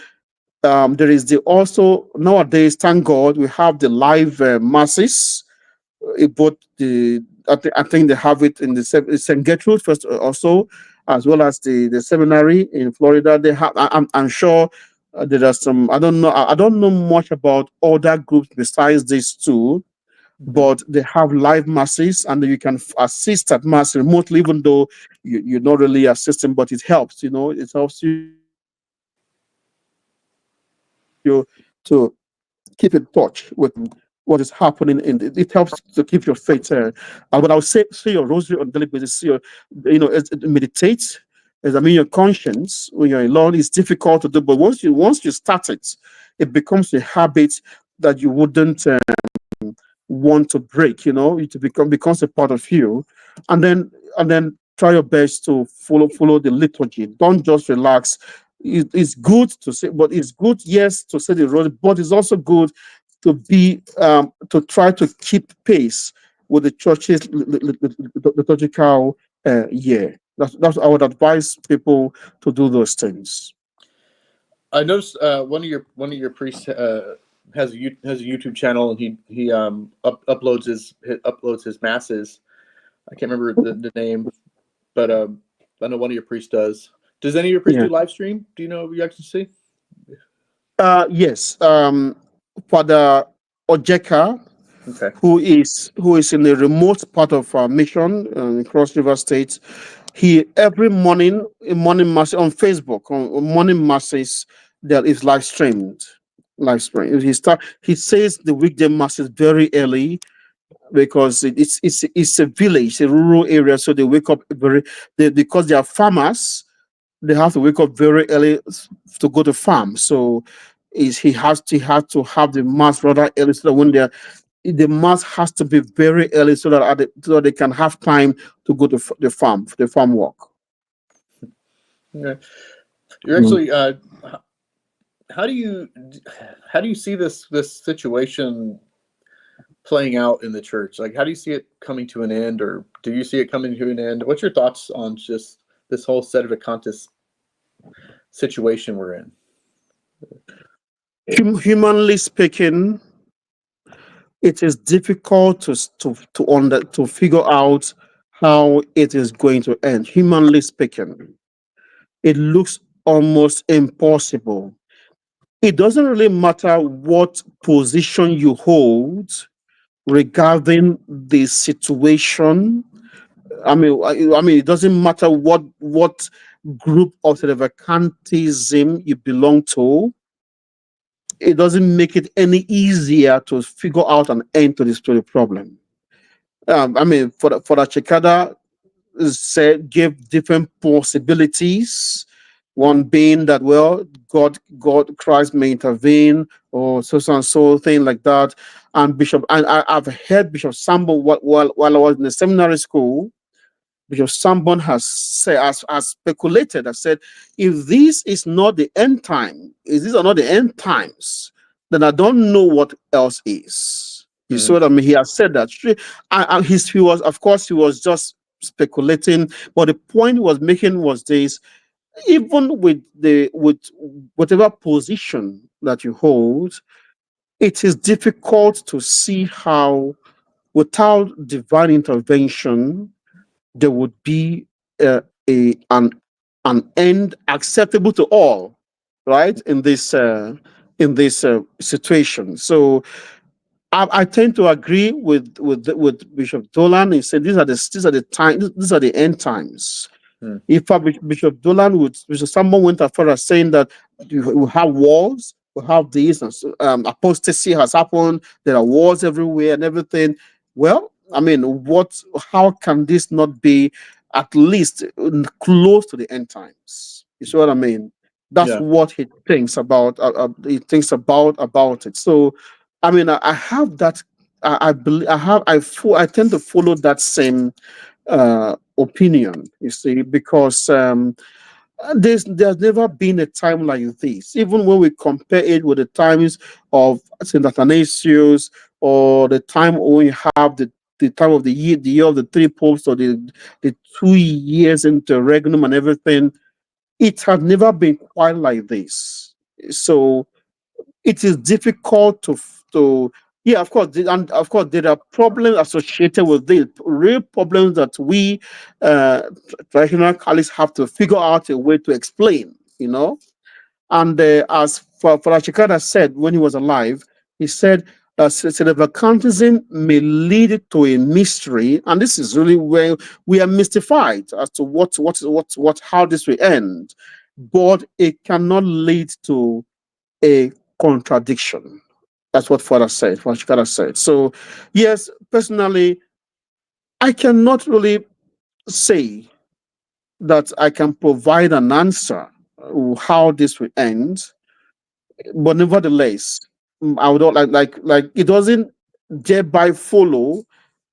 there is the also nowadays, thank God, we have the live masses. Both I think they have it in the St. Gertrude first, also, as well as the seminary in Florida. They have. I'm sure there are some. I don't know. I don't know much about other groups besides these two, but they have live masses, and you can assist at mass remotely, even though you're not really assisting, but it helps. It helps you to keep in touch with what is happening. It helps to keep your faith. But I would say your rosary on a daily basis. Meditate. Examine your conscience when you're alone. It's difficult to do, but once you start it, it becomes a habit that you wouldn't want to break. It becomes a part of you, and then try your best to follow the liturgy. Don't just relax. It's good to say, but it's good, yes, to say the rosary, but it's also good to try to keep pace with the church's liturgical year. That's I would advise people to do those things.
I noticed one of your priests has a YouTube channel, and he uploads his masses. I can't remember the name, but I know one of your priests does. Does any of your priests
Yeah.
do live stream? Do you know what you actually see?
Yes. Father Ojeka,
Okay.
who is in a remote part of our mission in Cross River State. He every morning, in morning mass on Facebook, on morning masses, there is live streamed. Live stream. He says the weekday masses very early because it's a village, a rural area, so they wake up because they are farmers. They have to wake up very early to go to farm. So he has to have the mass rather early, so that when the mass has to be very early, so that they can have time to go to the farm work.
Okay. You're
Mm.
actually how do you see this situation playing out in the church? Like, how do you see it coming to an end, or do you see it coming to an end? What's your thoughts on just this whole Sedevacantist situation we're in?
Humanly speaking, it is difficult to figure out how it is going to end. Humanly speaking, it looks almost impossible. It doesn't really matter what position you hold regarding the situation. I mean, it doesn't matter what group of Sedevacantism you belong to, it doesn't make it any easier to figure out an end to the problem. I mean, for the Chikada said give different possibilities. One being that, well, God, Christ may intervene, or so and so thing like that. And I've heard Bishop Sanborn while I was in the seminary school. Bishop Sanborn has speculated, has said, if this is not the end time, if these are not the end times, then I don't know what else is. You see what I mean? He has said that. He was, of course, he was just speculating, but the point he was making was this: even with whatever position that you hold, it is difficult to see how, without divine intervention, there would be uh, an end acceptable to all, right? In this situation. So I tend to agree with Bishop Dolan. He said these are the end times. In fact, Bishop Dolan Bishop Sanborn went as far as saying that we have wars, we have these, and apostasy has happened. There are wars everywhere and everything. Well, I mean, how can this not be at least close to the end times? You see what I mean? That's what he thinks about. He thinks about it. So, I mean, I have that. I believe I tend to follow that same opinion, you see, because there's never been a time like this. Even when we compare it with the times of St. Athanasius, or the time when we have the time of the year of the three popes, or the 2 years into Regnum and everything, it has never been quite like this. So it is difficult to yeah, of course, and of course there are problems associated with this, real problems that we traditional Catholics have to figure out a way to explain, and as Father Chikada said when he was alive, he said Sedevacantism may lead to a mystery, and this is really where we are mystified as to how this will end, but it cannot lead to a contradiction. That's what Father Chikada said. So, yes, personally, I cannot really say that I can provide an answer how this will end, but nevertheless, I would not like it doesn't thereby follow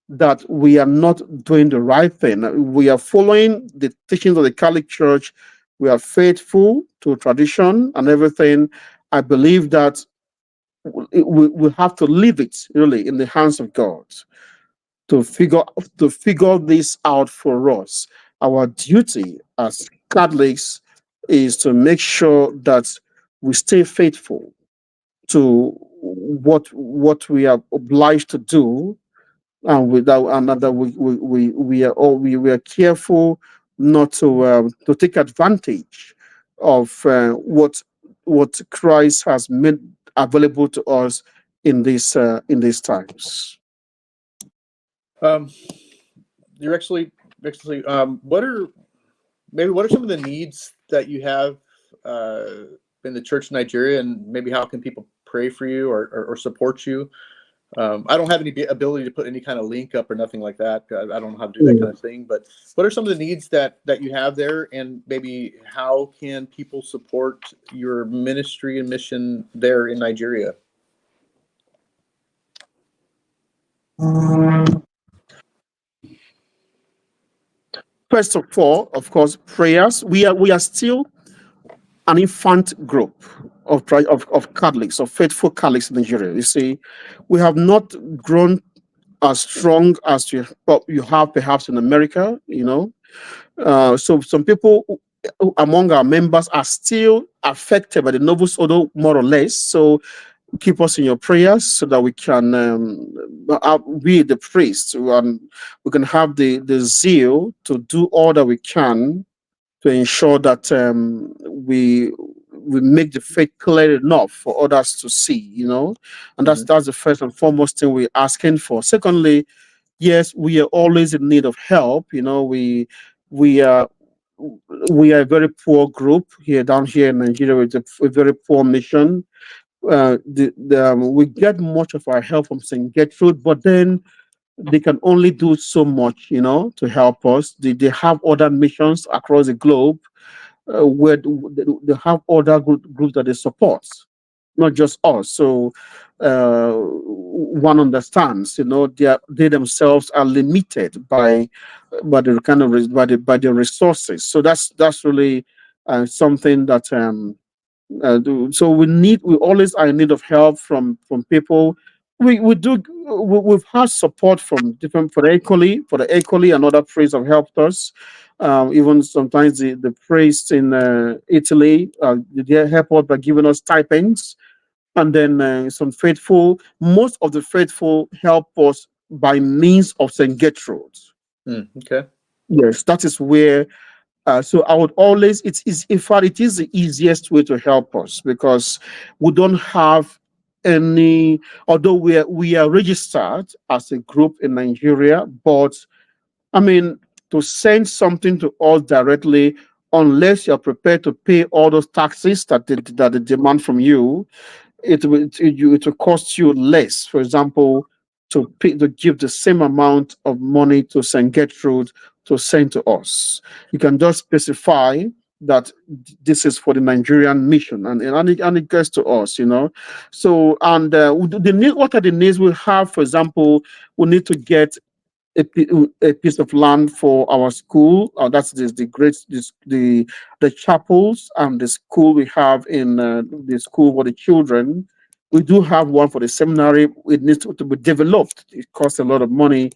that we are not doing the right thing. We are following the teachings of the Catholic Church. We are faithful to tradition and everything. I believe that we have to leave it really in the hands of God to figure this out for us. Our duty as Catholics is to make sure that we stay faithful to what we are obliged to do, and that we are careful not to take advantage of what Christ has made available to us in these times.
You're actually, what are some of the needs that you have in the church in Nigeria, and maybe how can people pray for you or support you? I don't have any ability to put any kind of link up or nothing like that. I don't know how to do that kind of thing. But what are some of the needs that you have there, and maybe how can people support your ministry and mission there in Nigeria?
First of all, of course, prayers. We are still an infant group of Catholics, of faithful Catholics in Nigeria. You see, we have not grown as strong as you have perhaps in America. So some people among our members are still affected by the Novus Ordo, more or less. So keep us in your prayers so that we can be the priests, and we can have the zeal to do all that we can to ensure that we make the faith clear enough for others to see, and that's the first and foremost thing we're asking for. Secondly, yes, we are always in need of help. We are we are a very poor group here down here in Nigeria. It's a very poor mission. We get much of our help from St. Gertrude, but then they can only do so much, to help us. They have other missions across the globe where they have other groups that they support, not just us. So one understands, they themselves are limited by the kind of by the resources. So that's really something that so we always are in need of help from people. We've had support from different for the equally and other priests have helped us. Even sometimes the priests in Italy they help us by giving us stipends, and then most of the faithful help us by means of St. Gertrude.
Okay.
Yes, that is where so I would always, in fact, it is the easiest way to help us because we don't have any, although we are registered as a group in Nigeria, but I mean, to send something to us directly, unless you're prepared to pay all those taxes that they demand from you, it will cost you less. For example, to give the same amount of money to St. Gertrude to send to us, you can just specify that this is for the Nigerian mission, and it gets to us, So what are the needs we have? For example, we need to get a piece of land for our school. That's the chapels and the school we have in the school for the children. We do have one for the seminary. It needs to be developed. It costs a lot of money.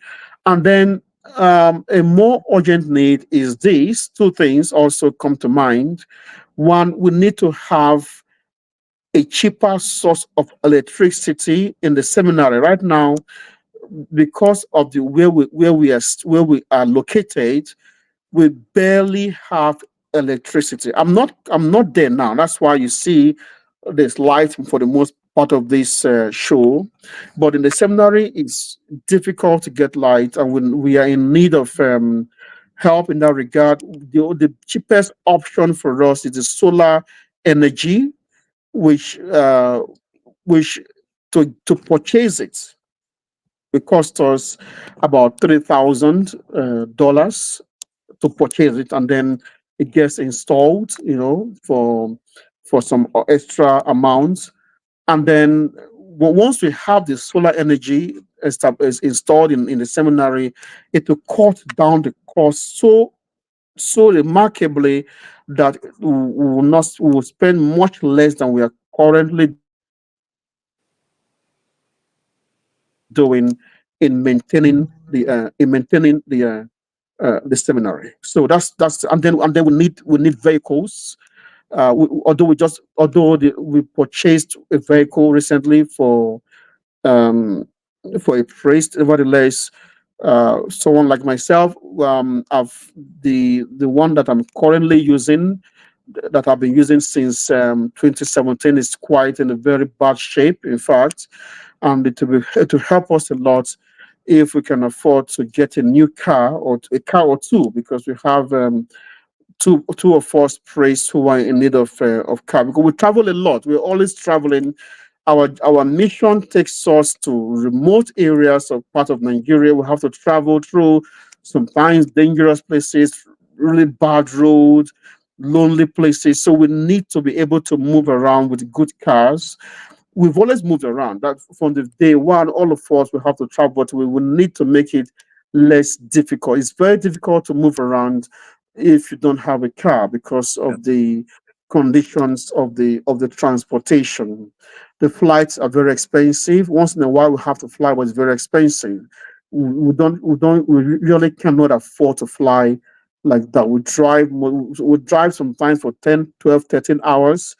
And then a more urgent need is these two things also come to mind. One, we need to have a cheaper source of electricity in the seminary. Right now, because of the where we are located, we barely have electricity. I'm not there now. That's why you see there's light for the most part of this show. But in the seminary, it's difficult to get light, and when we are in need of help in that regard, the cheapest option for us is the solar energy, which which to purchase it cost us about $3,000 to purchase it, and then it gets installed, for some extra amounts. And then once we have the solar energy is installed in the seminary, it will cut down the cost so remarkably that we will spend much less than we are currently doing in maintaining the seminary. So that's and then we need vehicles. We purchased a vehicle recently um for a priest. Nevertheless, someone like myself, I've the one that I'm currently using, that I've been using since 2017, is quite in a very bad shape. In fact, and it will help us a lot if we can afford to get a new car or a car or two, because we have two of us priests who are in need of car, because we travel a lot. We're always traveling. Our mission takes us to remote areas of part of Nigeria. We have to travel through sometimes dangerous places, really bad roads, lonely places. So we need to be able to move around with good cars. We've always moved around. That from the day one, all of us will have to travel, but we will need to make it less difficult. It's very difficult to move around if you don't have a car because of the conditions of the transportation. The flights are very expensive. Once in a while, we have to fly, but it's very expensive. We really cannot afford to fly like that. We drive sometimes for 10, 12, 13 hours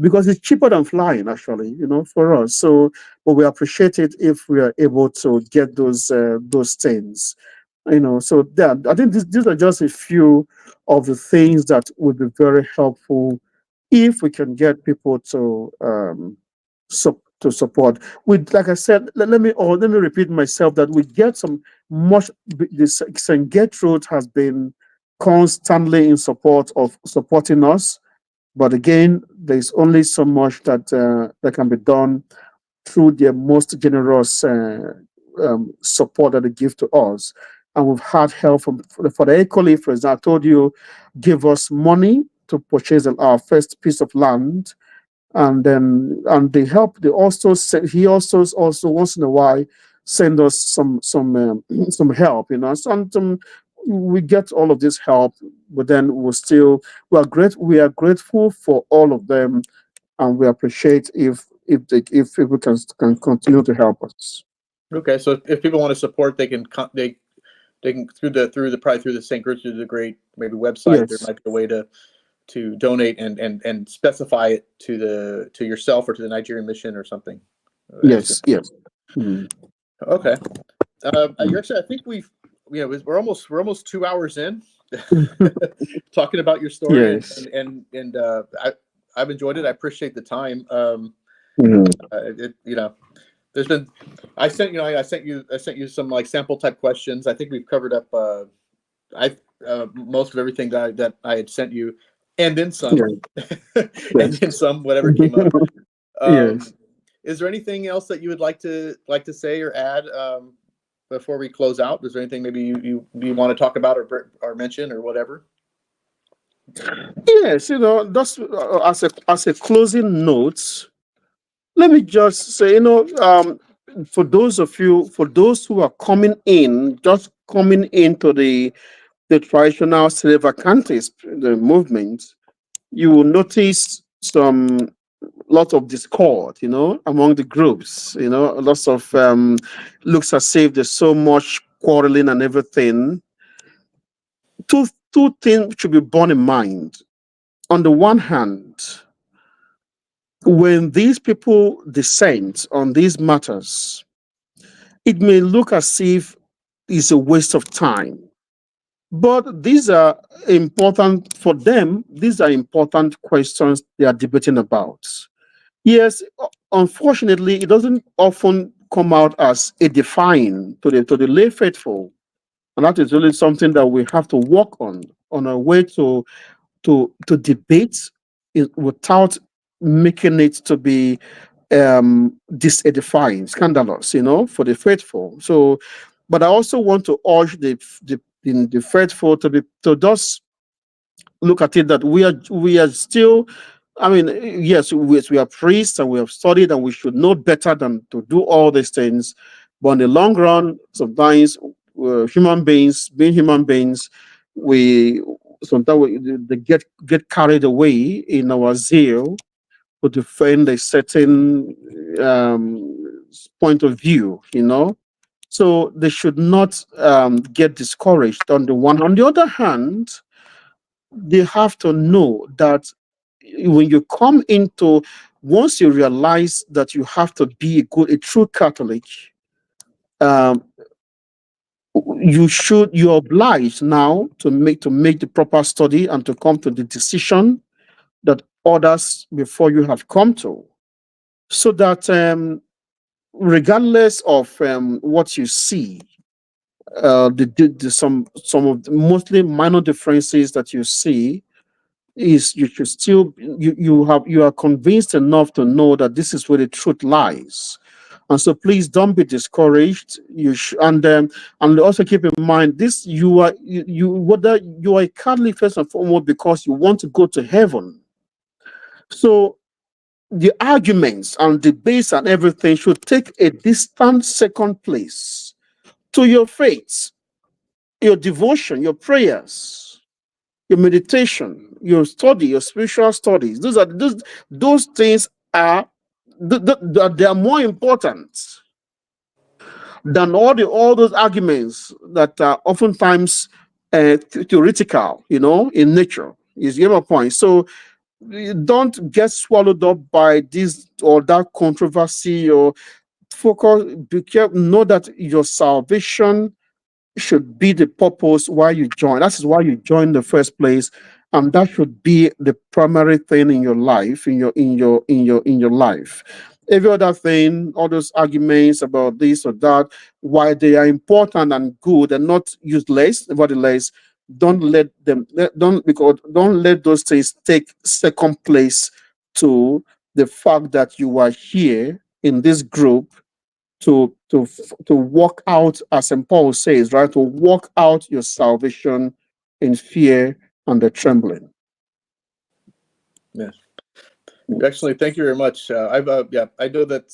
because it's cheaper than flying, actually, for us. So, but we appreciate it if we are able to get those things. So I think these are just a few of the things that would be very helpful if we can get people to support. Like I said, let me repeat myself, that we get some much. This St. Gertrude has been constantly in support of supporting us. But again, there's only so much that can be done through their most generous support that they give to us. And we've had help from for the Ecoli, for example, I told you, give us money to purchase our first piece of land, and then and they help. They also send, he also once in a while send us some some help, and we get all of this help, but then we are grateful for all of them, and we appreciate if people can continue to help us.
Okay, so if people want to support, they can probably through the St. Gertrude the Great maybe website. There
Yes,
might be a way to donate and specify it to yourself or to the Nigerian Mission or something. I assume.
yes. Mm,
Okay.
mm.
Actually, I think we're almost 2 hours in talking about your story,
Yes.
I've enjoyed it. I appreciate the time.
Mm,
There's been I sent you some like sample type questions. I think we've covered up I most of everything that I had sent you, and then some,
yeah,
and then
yes.
some, whatever came up.
Yes.
Is there anything else that you would like to say or add before we close out? Is there anything maybe you want to talk about or mention or whatever?
Yes, that's as a closing note. Let me just say, for those who are coming in, just coming into the traditional Sedevacantist the movement, you will notice some lot of discord, among the groups. Lots of looks as if there's so much quarreling and everything. Two things should be borne in mind. On the one hand, when these people dissent on these matters, it may look as if it's a waste of time. But these are important for them. These are important questions they are debating about. Yes, unfortunately, it doesn't often come out as edifying to the lay faithful, and that is really something that we have to work on our way to debate it without making it to be disedifying, scandalous, for the faithful. So, but I also want to urge the faithful to just look at it that we are still. I mean, yes, we are priests and we have studied and we should know better than to do all these things. But in the long run, sometimes human beings, being human beings, we sometimes they get carried away in our zeal to defend a certain point of view, So they should not get discouraged on the one. On the other hand, they have to know that when you come into, once you realize that you have to be a true Catholic, um, you're obliged now to make the proper study and to come to the decision that others before you have come to, so that regardless of what you see, some of the mostly minor differences that you see, is you should still you are convinced enough to know that this is where the truth lies. And so please don't be discouraged. And also keep in mind this: whether you are a Catholic first and foremost because you want to go to heaven. So the arguments and debates and everything should take a distant second place to your faith, your devotion, your prayers, your meditation, your study, your spiritual studies. Those things are they are more important than all those arguments that are oftentimes theoretical, in nature. Is your point? So you don't get swallowed up by this or that controversy, or focus. Be careful. Know that your salvation should be the purpose why you join. That is why you join in the first place, and that should be the primary thing in your life, in your life. Every other thing, all those arguments about this or that, why they are important and good and not useless, nevertheless, don't let those things take second place to the fact that you are here in this group to walk out, as St. Paul says, right? To walk out your salvation in fear and the trembling.
Yes. Excellent. Thank you very much. I know that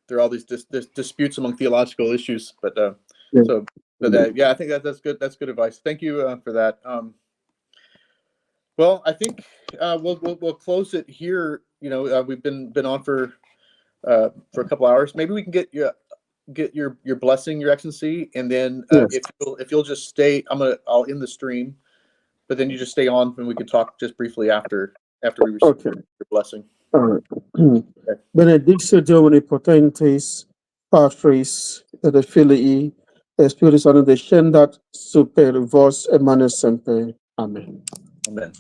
there are all these disputes among theological issues, but
Yeah.
I think that's good. That's good advice. Thank you for that. Well, I think we'll close it here. We've been on for a couple hours. Maybe we can get your blessing, Your Excellency, and then
Yes.
if you'll just stay, I'll end the stream, but then you just stay on, and we can talk just briefly after we receive
Okay.
your blessing.
All right. Benedictio Domini Potentis, Patris, et Filii, et Spiritus Sancti, descendat super vos et manes semper. Amen.
Amen.